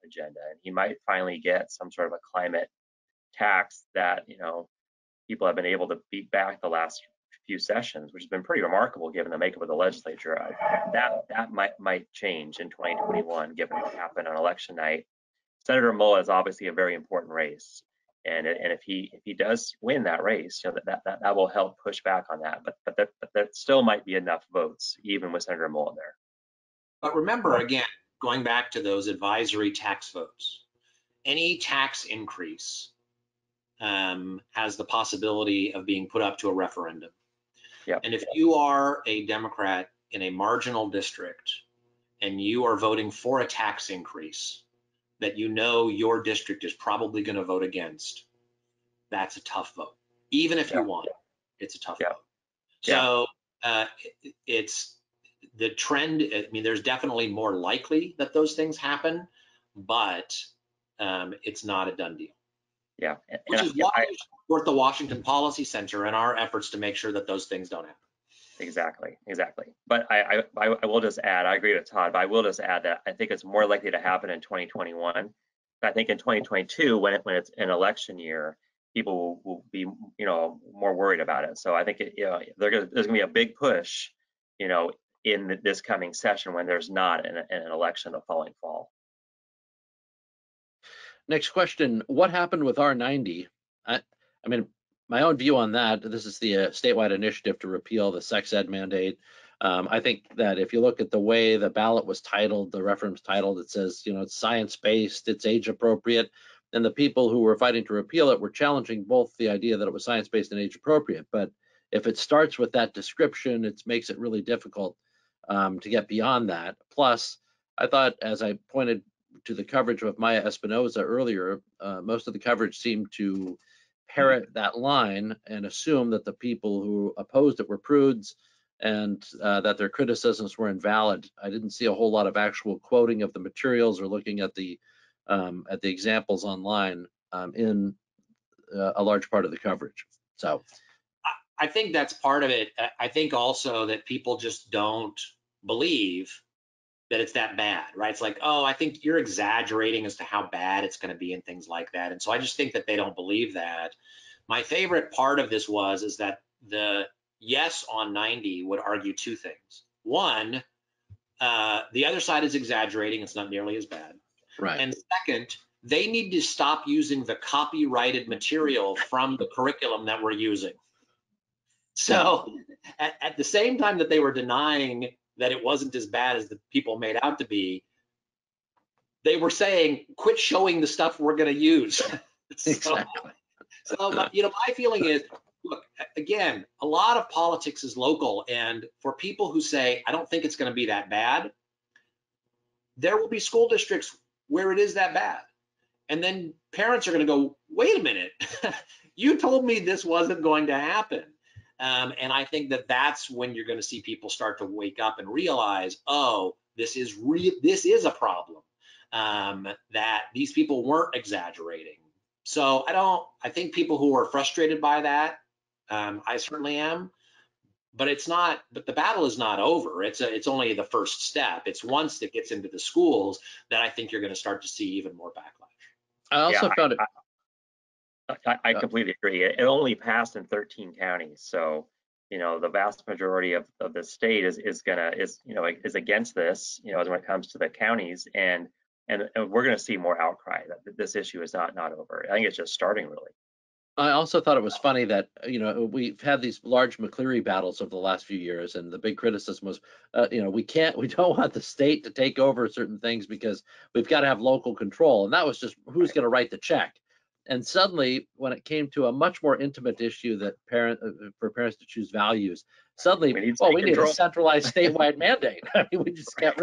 agenda, and he might finally get some sort of a climate tax that people have been able to beat back the last few sessions, which has been pretty remarkable given the makeup of the legislature. That might change in 2021, given what happened on election night. Senator Mullet is obviously a very important race, and if he does win that race, that will help push back on that. But there still might be enough votes, even with Senator Mullet there. But remember, again, going back to those advisory tax votes, any tax increase has the possibility of being put up to a referendum. Yep. And if you are a Democrat in a marginal district and you are voting for a tax increase that your district is probably going to vote against, that's a tough vote. Even if you won, it's a tough vote. So the trend, I mean, there's definitely more likely that those things happen, but it's not a done deal. Yeah. Which is why we support the Washington Policy Center and our efforts to make sure that those things don't happen. Exactly. But I will just add, I agree with Todd, but I will just add that I think it's more likely to happen in 2021. I think in 2022, when it's an election year, people will be, more worried about it. So I think there's going to be a big push, in this coming session when there's not an election the following fall. Next question, what happened with R90? I mean, my own view on that, this is the statewide initiative to repeal the sex ed mandate. I think that if you look at the way the ballot was titled, the referendum's titled, it says, it's science-based, it's age-appropriate, and the people who were fighting to repeal it were challenging both the idea that it was science-based and age-appropriate. But if it starts with that description, it makes it really difficult to get beyond that. Plus, I thought, as I pointed to the coverage of Maya Espinoza earlier, most of the coverage seemed to parrot that line and assume that the people who opposed it were prudes and that their criticisms were invalid. I didn't see a whole lot of actual quoting of the materials or looking at the examples online in a large part of the coverage. So I think that's part of it. I think also that people just don't believe that it's that bad, right? It's like, oh, I think you're exaggerating as to how bad it's going to be and things like that. And so I just think that they don't believe that. My favorite part of this is that the yes on 90 would argue two things. One, the other side is exaggerating. It's not nearly as bad. right. And second, they need to stop using the copyrighted material from the curriculum that we're using. So at the same time that they were denying that it wasn't as bad as the people made out to be, they were saying, quit showing the stuff we're going to use. Exactly. So, my feeling is, look, again, a lot of politics is local. And for people who say, I don't think it's going to be that bad, there will be school districts where it is that bad. And then parents are going to go, wait a minute, you told me this wasn't going to happen. And I think that that's when you're going to see people start to wake up and realize, oh, this is a problem, that these people weren't exaggerating. So I think people who are frustrated by that, I certainly am, but the battle is not over. It's only the first step. It's once it gets into the schools that I think you're going to start to see even more backlash. I also found it. I completely agree. It only passed in 13 counties, so the vast majority of the state is against this, when it comes to the counties, and we're going to see more outcry that this issue is not over. I think it's just starting, really. I also thought it was funny that we've had these large McCleary battles over the last few years, and the big criticism was, we don't want the state to take over certain things because we've got to have local control, and that was just who's going to write the check. And suddenly, when it came to a much more intimate issue that for parents to choose values, suddenly, we need a centralized statewide mandate. I mean, we just can't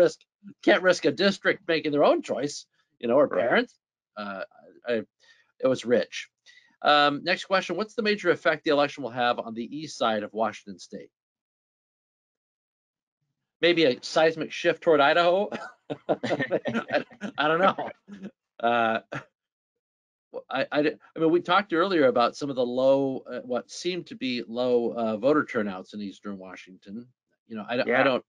risk a district making their own choice, or parents. It was rich. Next question, what's the major effect the election will have on the east side of Washington state? Maybe a seismic shift toward Idaho? I don't know. I mean, we talked earlier about some of the low, what seemed to be low voter turnouts in Eastern Washington. I don't.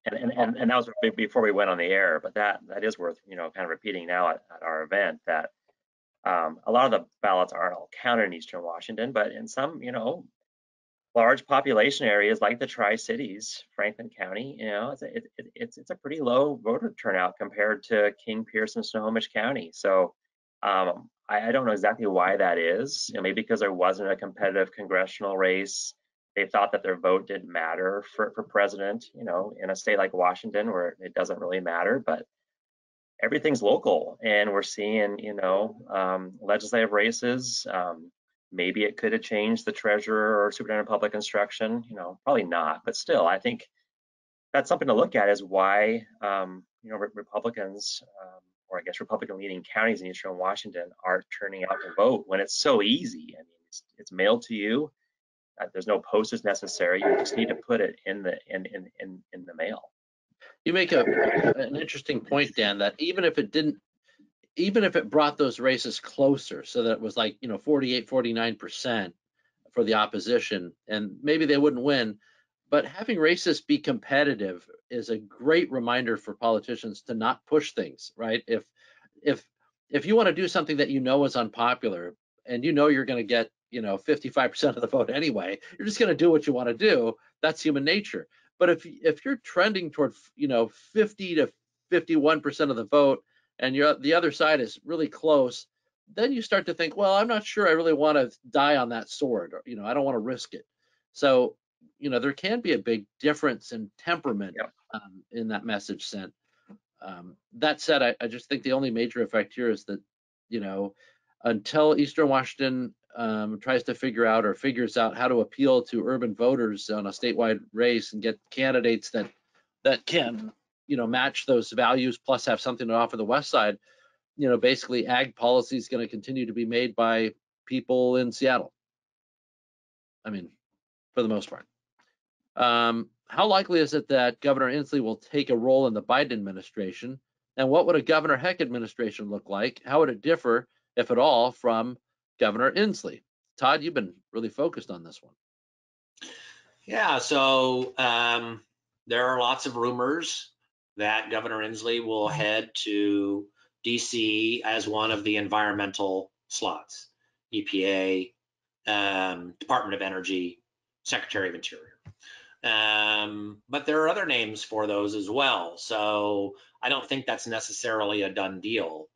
And that was before we went on the air, but that is worth kind of repeating now at our event, that a lot of the ballots aren't all counted in Eastern Washington, but in some large population areas like the Tri-Cities, Franklin County, it's a pretty low voter turnout compared to King, Pierce, and Snohomish County. So I don't know exactly why that is. Maybe because there wasn't a competitive congressional race. They thought that their vote didn't matter for president, in a state like Washington where it doesn't really matter, but everything's local, and we're seeing, legislative races. Maybe it could have changed the treasurer or superintendent of public instruction, probably not, but still, I think that's something to look at, is why, Republicans, or I guess Republican-leaning counties in Eastern Washington are turning out to vote when it's so easy. I mean, it's mailed to you. There's no postage necessary. You just need to put it in the mail. You make an interesting point, Dan, that even if it brought those races closer, so that it was like, 48, 49% for the opposition, and maybe they wouldn't win, but having races be competitive is a great reminder for politicians to not push things, right? If you want to do something that is unpopular, and you're going to get 55% of the vote anyway, you're just going to do what you want to do. That's human nature. But if you're trending toward 50 to 51% of the vote, and the other side is really close, then you start to think, well, I'm not sure I really want to die on that sword, or I don't want to risk it. So there can be a big difference in temperament. Yep. In that message sent. That said, I just think the only major effect here is that until Eastern Washington figures out how to appeal to urban voters on a statewide race and get candidates that can match those values plus have something to offer the West Side, basically ag policy is going to continue to be made by people in Seattle. I mean, for the most part. How likely is it that Governor Inslee will take a role in the Biden administration? And what would a Governor Heck administration look like? How would it differ, if at all, from Governor Inslee? Todd, you've been really focused on this one. Yeah, so there are lots of rumors that Governor Inslee will head to DC as one of the environmental slots, EPA, Department of Energy, Secretary of Interior. But there are other names for those as well. So I don't think that's necessarily a done deal.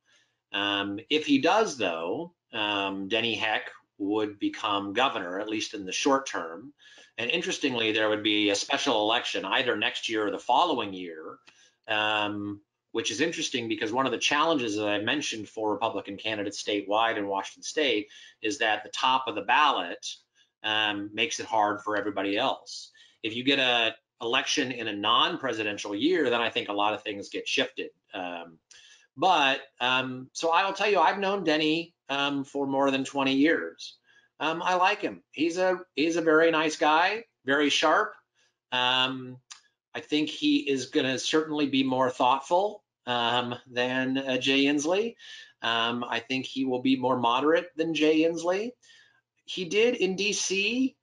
If he does, though, Denny Heck would become governor, at least in the short term. And interestingly, there would be a special election either next year or the following year, which is interesting because one of the challenges that I mentioned for Republican candidates statewide in Washington State is that the top of the ballot makes it hard for everybody else. If you get an election in a non-presidential year, then I think a lot of things get shifted. So I will tell you, I've known Denny for more than 20 years. I like him. He's a very nice guy, very sharp. I think he is going to certainly be more thoughtful than Jay Inslee. I think he will be more moderate than Jay Inslee. He did in DC.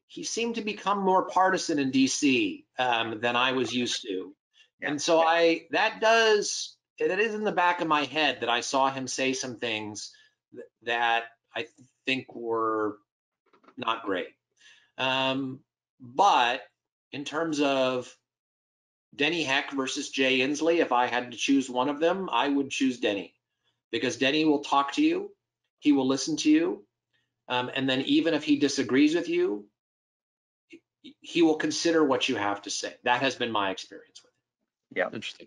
He seemed to become more partisan in DC than I was used to. Yeah. And so that is in the back of my head that I saw him say some things that I think were not great. But in terms of Denny Heck versus Jay Inslee, if I had to choose one of them, I would choose Denny, because Denny will talk to you, he will listen to you, and then even if he disagrees with you, he will consider what you have to say. That has been my experience with him. Yeah, interesting.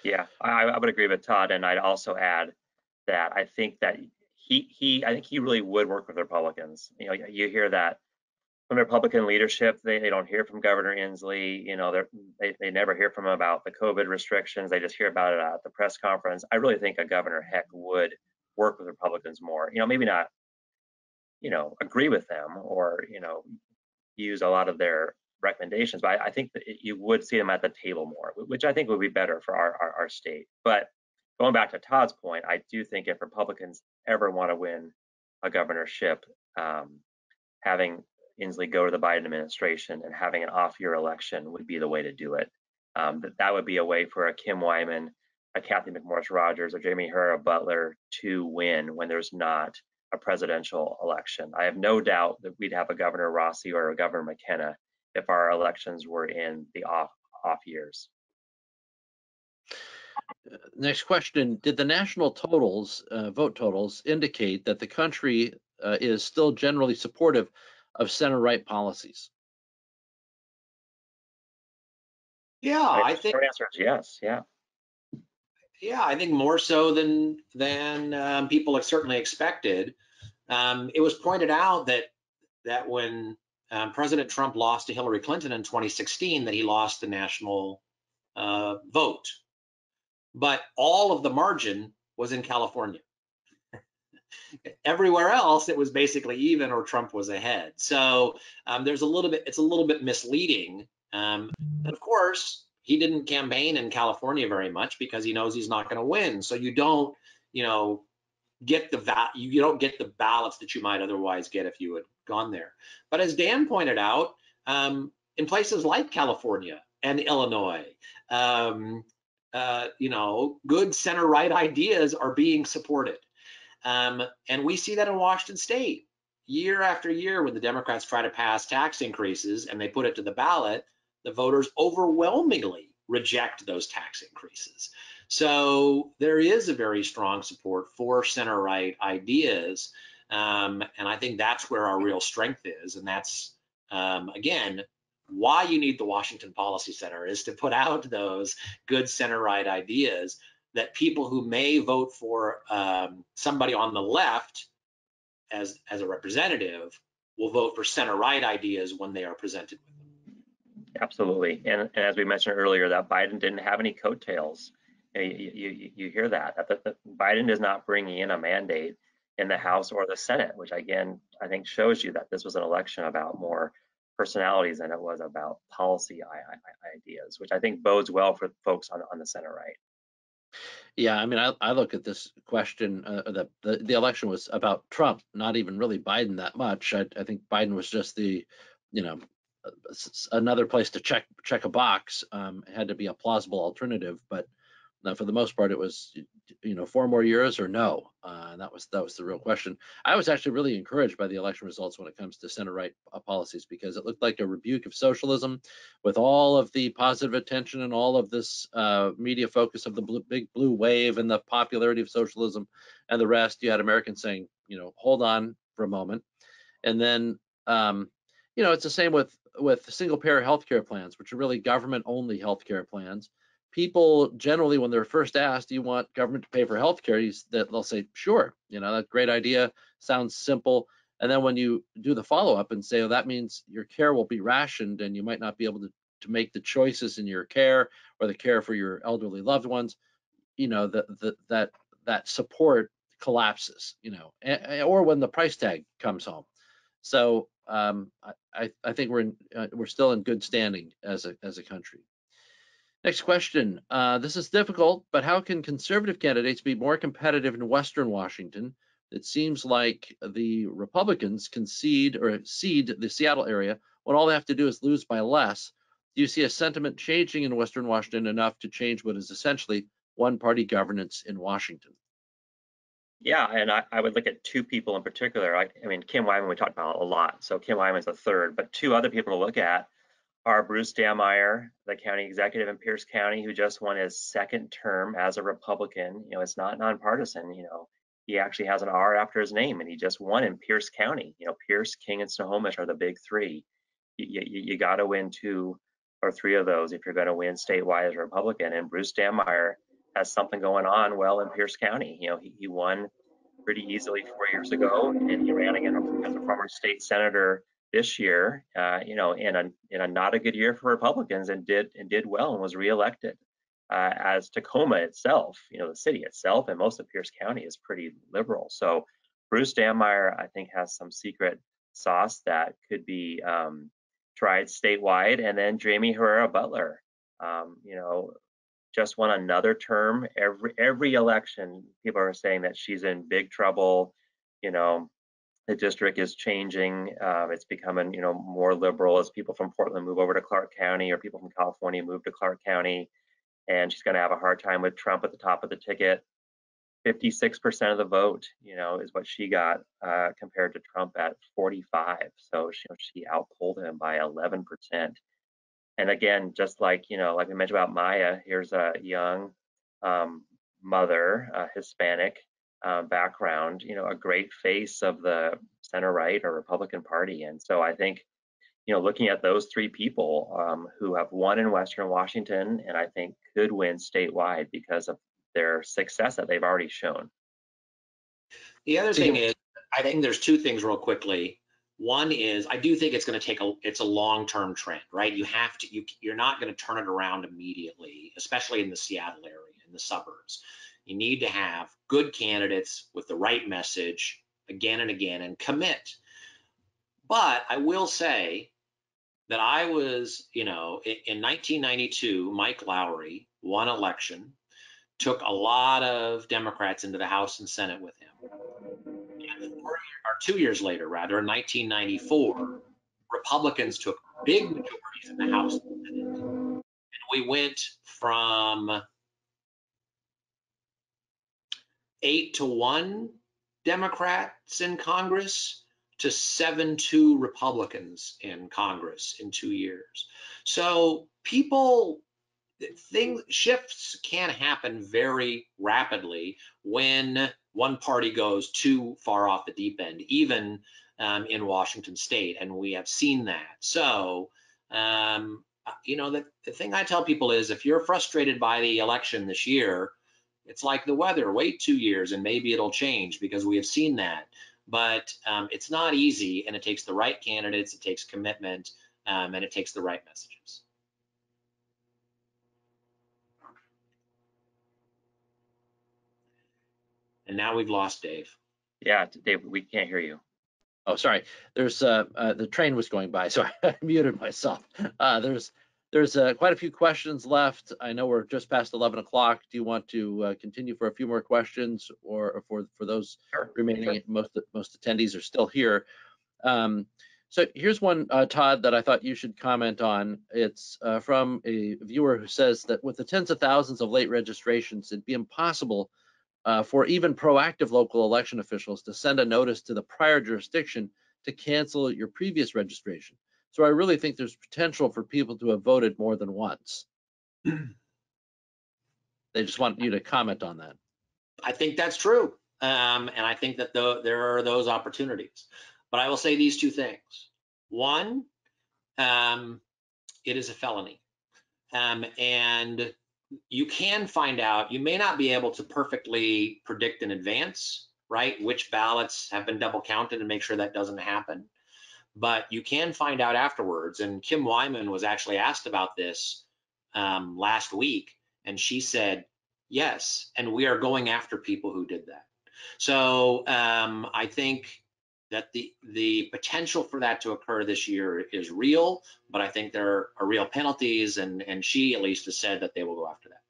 Yeah, I would agree with Todd, and I'd also add that I think that I think he really would work with Republicans. You hear that from the Republican leadership. They don't hear from Governor Inslee. They never hear from him about the COVID restrictions. They just hear about it at the press conference. I really think a Governor Heck would work with Republicans more. Maybe not, agree with them or use a lot of their recommendations, but I think that you would see them at the table more, which I think would be better for our state. But going back to Todd's point, I do think if Republicans ever want to win a governorship, having Inslee go to the Biden administration and having an off-year election would be the way to do it. That would be a way for a Kim Wyman, a Kathy McMorris Rogers, or Jamie Herrera Butler to win when there's not a presidential election. I have no doubt that we'd have a Governor Rossi or a Governor McKenna if our elections were in the off years. Next question: did the national vote totals, indicate that the country is still generally supportive of center-right policies? Yeah, I think the short answer is yes. Yeah. Yeah, I think more so than people have certainly expected. It was pointed out that when President Trump lost to Hillary Clinton in 2016, that he lost the national vote, but all of the margin was in California. Everywhere else, it was basically even or Trump was ahead. So it's a little bit misleading. And of course, he didn't campaign in California very much because he knows he's not going to win. So you don't, get you don't get the ballots that you might otherwise get if you had gone there. But as Dan pointed out, in places like California and Illinois, good center-right ideas are being supported. And we see that in Washington State year after year when the Democrats try to pass tax increases and they put it to the ballot, the voters overwhelmingly reject those tax increases. So there is a very strong support for center-right ideas. And I think that's where our real strength is. And that's, again, why you need the Washington Policy Center, is to put out those good center-right ideas that people who may vote for somebody on the left as a representative will vote for center-right ideas when they are presented with them. Absolutely. And as we mentioned earlier, that Biden didn't have any coattails. You hear that Biden is not bringing in a mandate in the House or the Senate, which again, I think shows you that this was an election about more personalities than it was about policy ideas, which I think bodes well for folks on the center right. Yeah, I mean, I look at this question, the election was about Trump, not even really Biden that much. I think Biden was just another place to check a box. It had to be a plausible alternative, but for the most part, it was 4 more years or no, and that was the real question. I was actually really encouraged by the election results when it comes to center-right policies, because it looked like a rebuke of socialism, with all of the positive attention and all of this media focus of the big blue wave and the popularity of socialism and the rest. You had Americans saying, hold on for a moment, and then it's the same with single-payer healthcare plans, which are really government-only healthcare plans. People generally, when they're first asked, do you want government to pay for healthcare, they'll say, sure, that's a great idea, sounds simple. And then when you do the follow-up and say, oh, that means your care will be rationed and you might not be able to make the choices in your care or the care for your elderly loved ones, that support collapses, or when the price tag comes home. So I think we're still in good standing as a country. Next question. This is difficult, but how can conservative candidates be more competitive in Western Washington? It seems like the Republicans cede the Seattle area when all they have to do is lose by less. Do you see a sentiment changing in Western Washington enough to change what is essentially one-party governance in Washington? Yeah, and I would look at 2 people in particular. I mean, Kim Wyman we talked about a lot, so Kim Wyman's the third, but 2 other people to look at are Bruce Dammeier, the county executive in Pierce County, who just won his 2nd term as a Republican. It's not nonpartisan. He actually has an R after his name, and he just won in Pierce County. Pierce, King, and Snohomish are the big 3. You got to win 2 or 3 of those if you're going to win statewide as a Republican. And Bruce Dammeier has something going on well in Pierce County. He won pretty easily 4 years ago, and he ran again as a former state senator this year, in a not a good year for Republicans, and did well and was reelected. As Tacoma itself, the city itself and most of Pierce County is pretty liberal. So Bruce Dammeier, I think, has some secret sauce that could be tried statewide. And then Jamie Herrera Butler, just won another term. Every election, people are saying that she's in big trouble. The district is changing. It's becoming, more liberal as people from Portland move over to Clark County, or people from California move to Clark County. And she's going to have a hard time with Trump at the top of the ticket. 56% of the vote, is what she got, compared to Trump at 45. So she outpolled him by 11%. And again, just like we mentioned about Maya, here's a young mother, Hispanic background, a great face of the center right or Republican Party. And so I think, looking at those 3 people who have won in Western Washington, and I think could win statewide because of their success that they've already shown. The other thing is, I think there's 2 things real quickly. One is, I do think it's going to take it's a long-term trend, right? You're not going to turn it around immediately, especially in the Seattle area, in the suburbs. You need to have good candidates with the right message again and again and commit. But I will say that I was, in 1992, Mike Lowry won election, took a lot of Democrats into the House and Senate with him. And 2 years later, rather, in 1994, Republicans took big majorities in the House and Senate. And we went from 8-1 Democrats in Congress to 7-2 Republicans in Congress in 2 years. So shifts can happen very rapidly when one party goes too far off the deep end, even in Washington State, and we have seen that. So, the thing I tell people is, if you're frustrated by the election this year, it's like the weather. Wait 2 years and maybe it'll change, because we have seen that. But it's not easy, and it takes the right candidates, it takes commitment, and it takes the right messages. And now we've lost Dave. Yeah, Dave, we can't hear you. Oh, sorry. There's the train was going by, so I muted myself. There's quite a few questions left. I know we're just past 11 o'clock. Do you want to continue for a few more questions, or for those remaining? Sure. Most attendees are still here. So here's one, Todd, that I thought you should comment on. It's from a viewer who says that with the tens of thousands of late registrations, it'd be impossible for even proactive local election officials to send a notice to the prior jurisdiction to cancel your previous registration. So I really think there's potential for people to have voted more than once. They just want you to comment on that. I think that's true. And I think that there are those opportunities. But I will say these two things. One, it is a felony. And you can find out, you may not be able to perfectly predict in advance, right, which ballots have been double counted and make sure that doesn't happen. But you can find out afterwards. And Kim Wyman was actually asked about this last week, and she said, yes, and we are going after people who did that. So I think that the potential for that to occur this year is real, but I think there are real penalties, and she at least has said that they will go after that.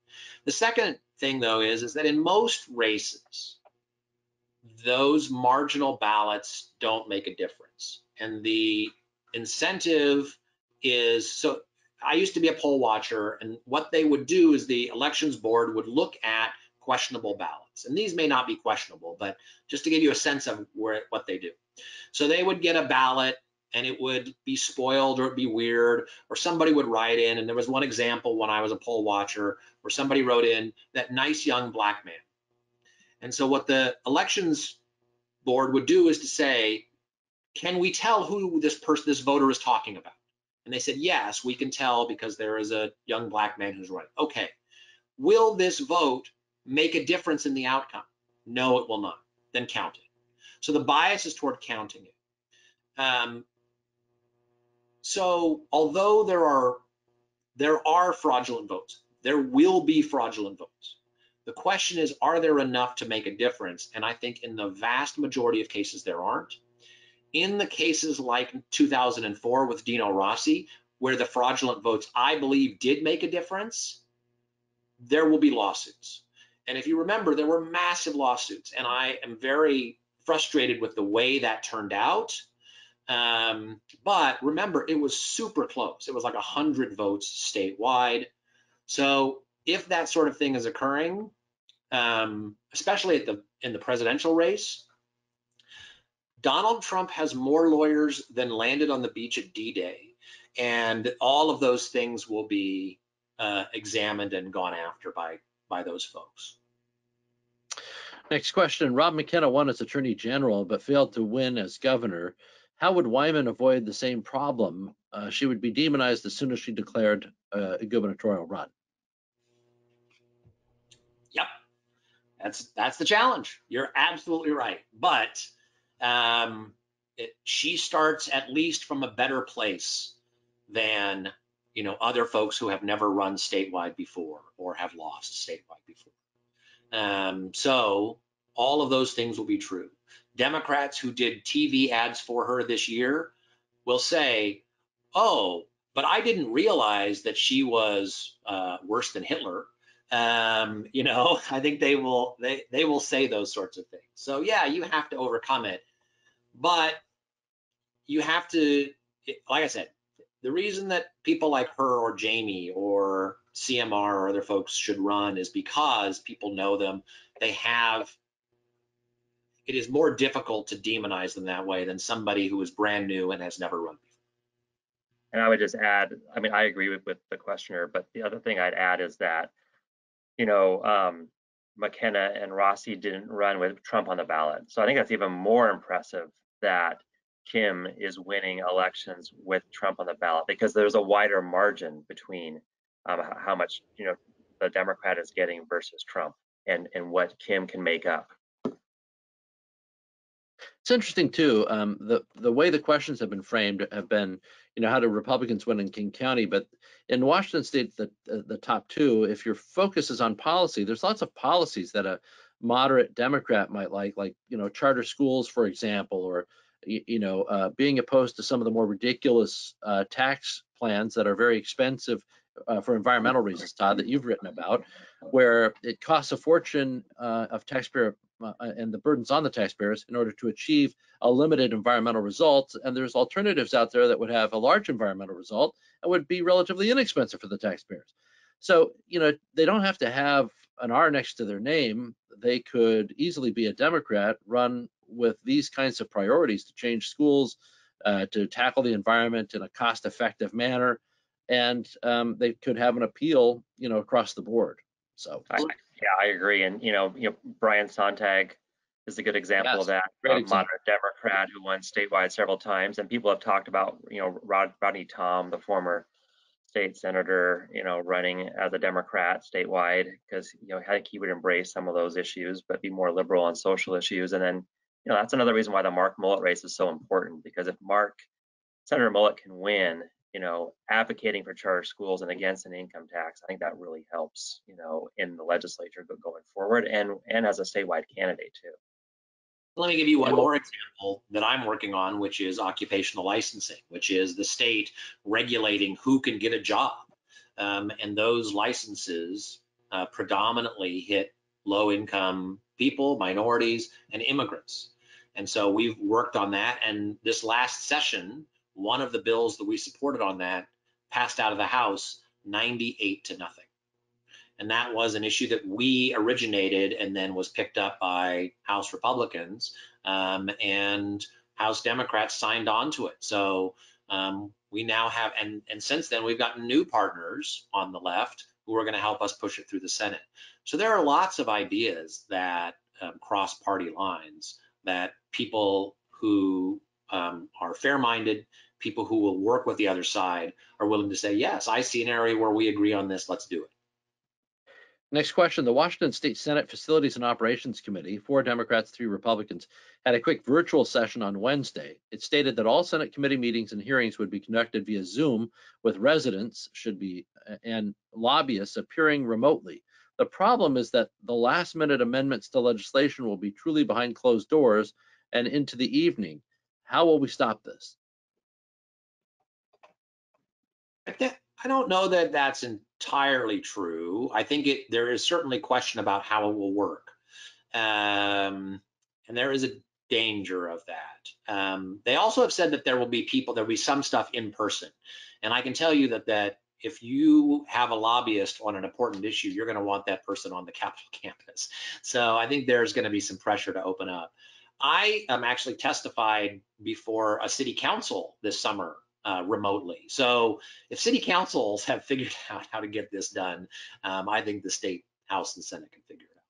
The second thing, though, is that in most races, those marginal ballots don't make a difference. And the incentive is, so I used to be a poll watcher, and what they would do is the elections board would look at questionable ballots. And these may not be questionable, but just to give you a sense of what they do. So they would get a ballot, and it would be spoiled, or it'd be weird, or somebody would write in. And there was one example when I was a poll watcher where somebody wrote in, that nice young black man. And so what the elections board would do is to say, can we tell who this voter is talking about? And they said, yes, we can tell because there is a young black man who's running. Okay, will this vote make a difference in the outcome? No, it will not. Then count it. So the bias is toward counting it. So although there are fraudulent votes, there will be fraudulent votes. The question is, are there enough to make a difference? And I think in the vast majority of cases, there aren't. In the cases like 2004 with Dino Rossi, where the fraudulent votes, I believe, did make a difference, there will be lawsuits. And if you remember, there were massive lawsuits, and I am very frustrated with the way that turned out. But remember, it was super close. It was like 100 votes statewide. So if that sort of thing is occurring, especially in the presidential race, Donald Trump has more lawyers than landed on the beach at D-Day, and all of those things will be examined and gone after by those folks. Next question. Rob McKenna won as Attorney General but failed to win as governor. How would Wyman avoid the same problem? She would be demonized as soon as she declared a gubernatorial run. Yep, that's the challenge. You're absolutely right. But she starts at least from a better place than other folks who have never run statewide before or have lost statewide before. So all of those things will be true. Democrats who did TV ads for her this year will say, oh, but I didn't realize that she was worse than Hitler. I think they will say those sorts of things. So yeah, you have to overcome it, but you have to, like I said, the reason that people like her or Jamie or CMR or other folks should run is because people know them. It is more difficult to demonize them that way than somebody who is brand new and has never run before. And I would just add, I mean, I agree with the questioner, but the other thing I'd add is that, McKenna and Rossi didn't run with Trump on the ballot. So I think that's even more impressive that Kim is winning elections with Trump on the ballot, because there's a wider margin between how much, the Democrat is getting versus Trump, and what Kim can make up. It's interesting too. The way the questions have been framed have been, how do Republicans win in King County? But in Washington State, the top two, if your focus is on policy, there's lots of policies that a moderate Democrat might like charter schools, for example, or being opposed to some of the more ridiculous tax plans that are very expensive for environmental reasons, Todd, that you've written about, where it costs a fortune of taxpayer and the burdens on the taxpayers in order to achieve a limited environmental result. And there's alternatives out there that would have a large environmental result and would be relatively inexpensive for the taxpayers. So, they don't have to have an R next to their name. They could easily be a Democrat, run with these kinds of priorities to change schools, to tackle the environment in a cost-effective manner, and they could have an appeal, across the board. So I agree. And Brian Sontag is a good example of that. Moderate Democrat who won statewide several times, and people have talked about Rodney Tom, the former state senator, running as a Democrat statewide, because I think he would embrace some of those issues but be more liberal on social issues. And then that's another reason why the Mark Mullet race is so important, because if Senator Mullet can win, advocating for charter schools and against an income tax, I think that really helps, in the legislature going forward, and as a statewide candidate too. Let me give you one more example that I'm working on, which is occupational licensing, which is the state regulating who can get a job. And those licenses predominantly hit low-income people, minorities, and immigrants. And so we've worked on that. And this last session, one of the bills that we supported on that passed out of the House 98-0. And that was an issue that we originated and then was picked up by House Republicans, and House Democrats signed on to it. So we now have, and since then we've gotten new partners on the left who are going to help us push it through the Senate. So there are lots of ideas that cross party lines, that people who are fair-minded, people who will work with the other side, are willing to say, yes, I see an area where we agree on this, let's do it. Next question. The Washington State Senate Facilities and Operations Committee, 4 Democrats, 3 Republicans, had a quick virtual session on Wednesday. It stated that all Senate committee meetings and hearings would be conducted via Zoom, with residents and lobbyists appearing remotely. The problem is that the last-minute amendments to legislation will be truly behind closed doors and into the evening. How will we stop this? I don't know that that's entirely true. I think there is certainly question about how it will work. And there is a danger of that. They also have said that there will be some stuff in person. And I can tell you that if you have a lobbyist on an important issue, you're going to want that person on the Capitol campus. So I think there's going to be some pressure to open up. I actually testified before a city council this summer remotely. So if city councils have figured out how to get this done, I think the state House and Senate can figure it out.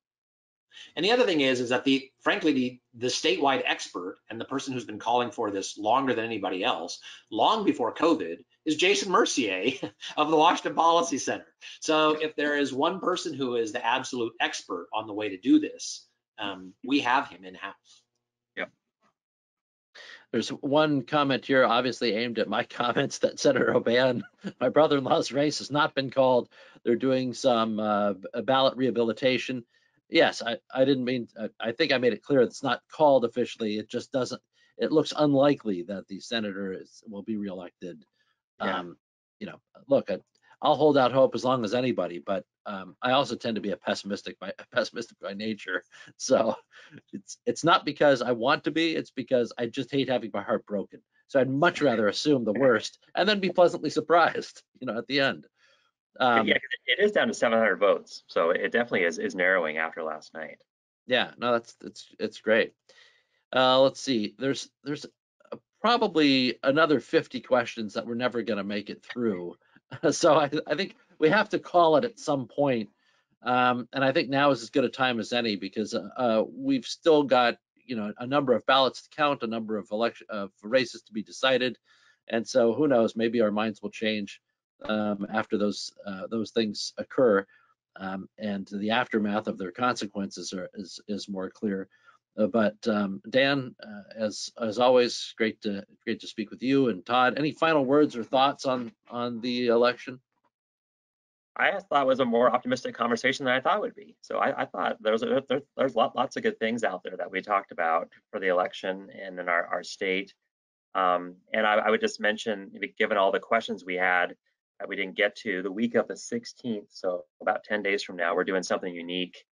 And the other thing is that frankly, the statewide expert and the person who's been calling for this longer than anybody else, long before COVID, is Jason Mercier of the Washington Policy Center. So if there is one person who is the absolute expert on the way to do this, we have him in-house. There's one comment here, obviously aimed at my comments, that Senator O'Ban, my brother-in-law's race, has not been called. They're doing some ballot rehabilitation. yes, I didn't mean, I think I made it clear it's not called officially. It just doesn't, it looks unlikely that the senator will be reelected. Yeah. You know, look, I'll hold out hope as long as anybody, but I also tend to be a pessimistic by nature. So it's not because I want to be, it's because I just hate having my heart broken. So I'd much rather assume the worst and then be pleasantly surprised, you know, at the end. Yeah, 'cause it is down to 700 votes, so it definitely is narrowing after last night. Yeah, no, it's great. Let's see. There's probably another 50 questions that we're never going to make it through. So I think we have to call it at some point. And I think now is as good a time as any because we've still got, you know, a number of ballots to count, a number of races to be decided, and so who knows? Maybe our minds will change after those things occur, and the aftermath of their consequences is more clear. But Dan, as always, great to speak with you and Todd. Any final words or thoughts on the election? I thought it was a more optimistic conversation than I thought it would be. So I thought there's lots of good things out there that we talked about for the election and in our state. And I would just mention, given all the questions we had that we didn't get to, the week of the 16th, so about 10 days from now, we're doing something unique.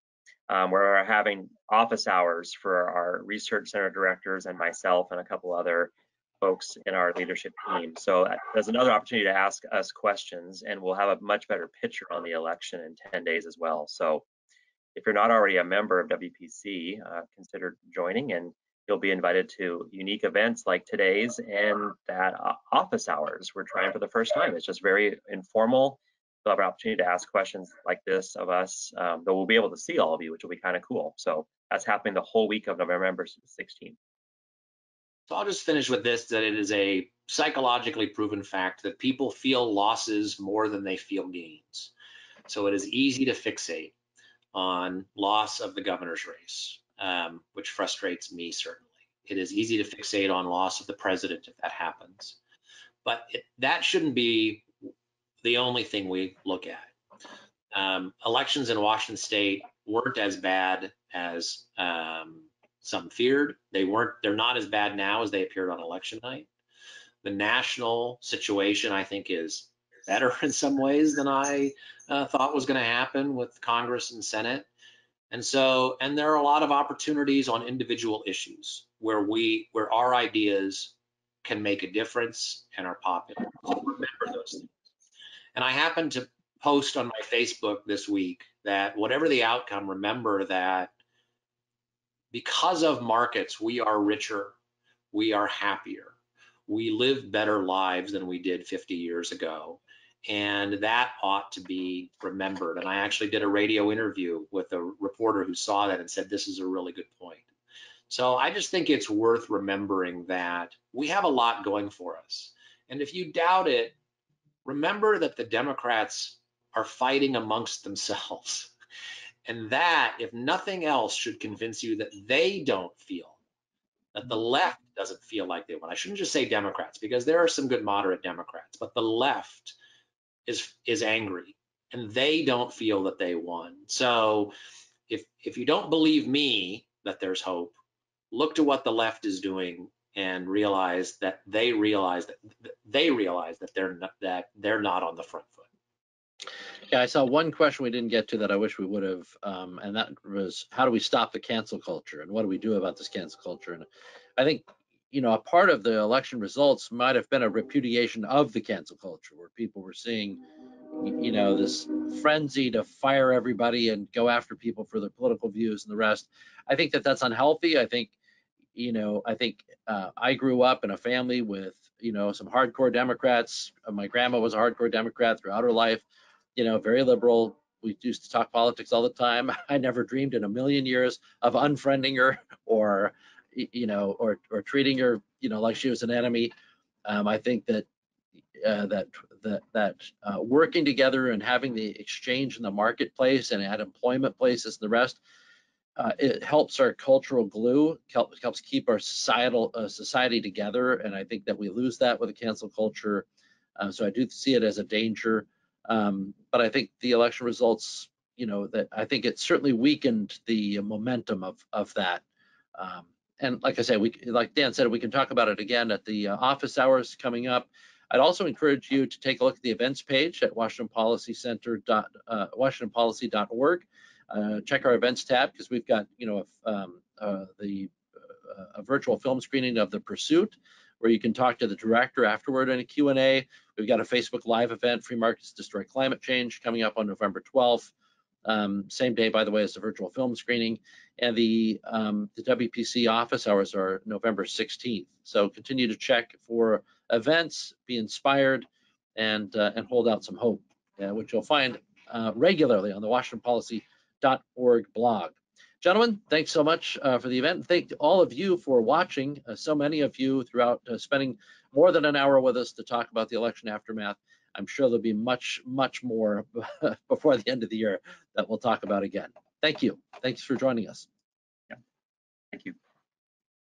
We're having office hours for our research center directors and myself and a couple other folks in our leadership team. So there's another opportunity to ask us questions, and we'll have a much better picture on the election in 10 days as well. So if you're not already a member of WPC, consider joining, and you'll be invited to unique events like today's and that office hours we're trying for the first time. It's just very informal. You'll have an opportunity to ask questions like this of us, but we'll be able to see all of you, which will be kind of cool. So that's happening the whole week of November 16th. So I'll just finish with this, that it is a psychologically proven fact that people feel losses more than they feel gains. So it is easy to fixate on loss of the governor's race, which frustrates me certainly. It is easy to fixate on loss of the president if that happens. But that shouldn't be the only thing we look at. Elections in Washington state weren't as bad as some feared. They're not as bad now as they appeared on election night. The national situation, I think, is better in some ways than I thought was going to happen with Congress and Senate. And there are a lot of opportunities on individual issues where our ideas can make a difference and are popular. So remember those things. And I happened to post on my Facebook this week that whatever the outcome, remember that because of markets, we are richer, we are happier, we live better lives than we did 50 years ago. And that ought to be remembered. And I actually did a radio interview with a reporter who saw that and said, this is a really good point. So I just think it's worth remembering that we have a lot going for us. And if you doubt it, remember that the Democrats are fighting amongst themselves. And that, if nothing else, should convince you that they don't feel, that the left doesn't feel like they won. I shouldn't just say Democrats, because there are some good moderate Democrats, but the left is angry and they don't feel that they won. So if you don't believe me that there's hope, look to what the left is doing and realize that they're not on the front foot. Yeah, I saw one question we didn't get to that I wish we would have, and that was, how do we stop the cancel culture and what do we do about this cancel culture? And I think, you know, a part of the election results might have been a repudiation of the cancel culture, where people were seeing, you know, this frenzy to fire everybody and go after people for their political views and the rest. I think that that's unhealthy. I think, you know, I grew up in a family with, you know, some hardcore Democrats. My grandma was a hardcore Democrat throughout her life, you know, very liberal. We used to talk politics all the time. I never dreamed in a million years of unfriending her or, you know, or treating her, you know, like she was an enemy. I think that working together and having the exchange in the marketplace and at employment places and the rest, it helps our cultural glue, helps keep our society together. And I think that we lose that with a cancel culture. So I do see it as a danger. But I think the election results, you know, that I think it certainly weakened the momentum of that. And like I said, like Dan said, we can talk about it again at the office hours coming up. I'd also encourage you to take a look at the events page at washingtonpolicy.org. Check our events tab, because we've got, you know, a virtual film screening of The Pursuit, where you can talk to the director afterward in a Q&A. We've got a Facebook Live event, Free Markets Destroy Climate Change, coming up on November 12th. Same day, by the way, as the virtual film screening. And the WPC office hours are November 16th. So continue to check for events, be inspired, and hold out some hope, which you'll find regularly on the WashingtonPolicy.org blog. Gentlemen, thanks so much for the event. Thank all of you for watching. So many of you throughout spending more than an hour with us to talk about the election aftermath. I'm sure there'll be much, much more before the end of the year that we'll talk about again. Thank you. Thanks for joining us. Yeah. Thank you.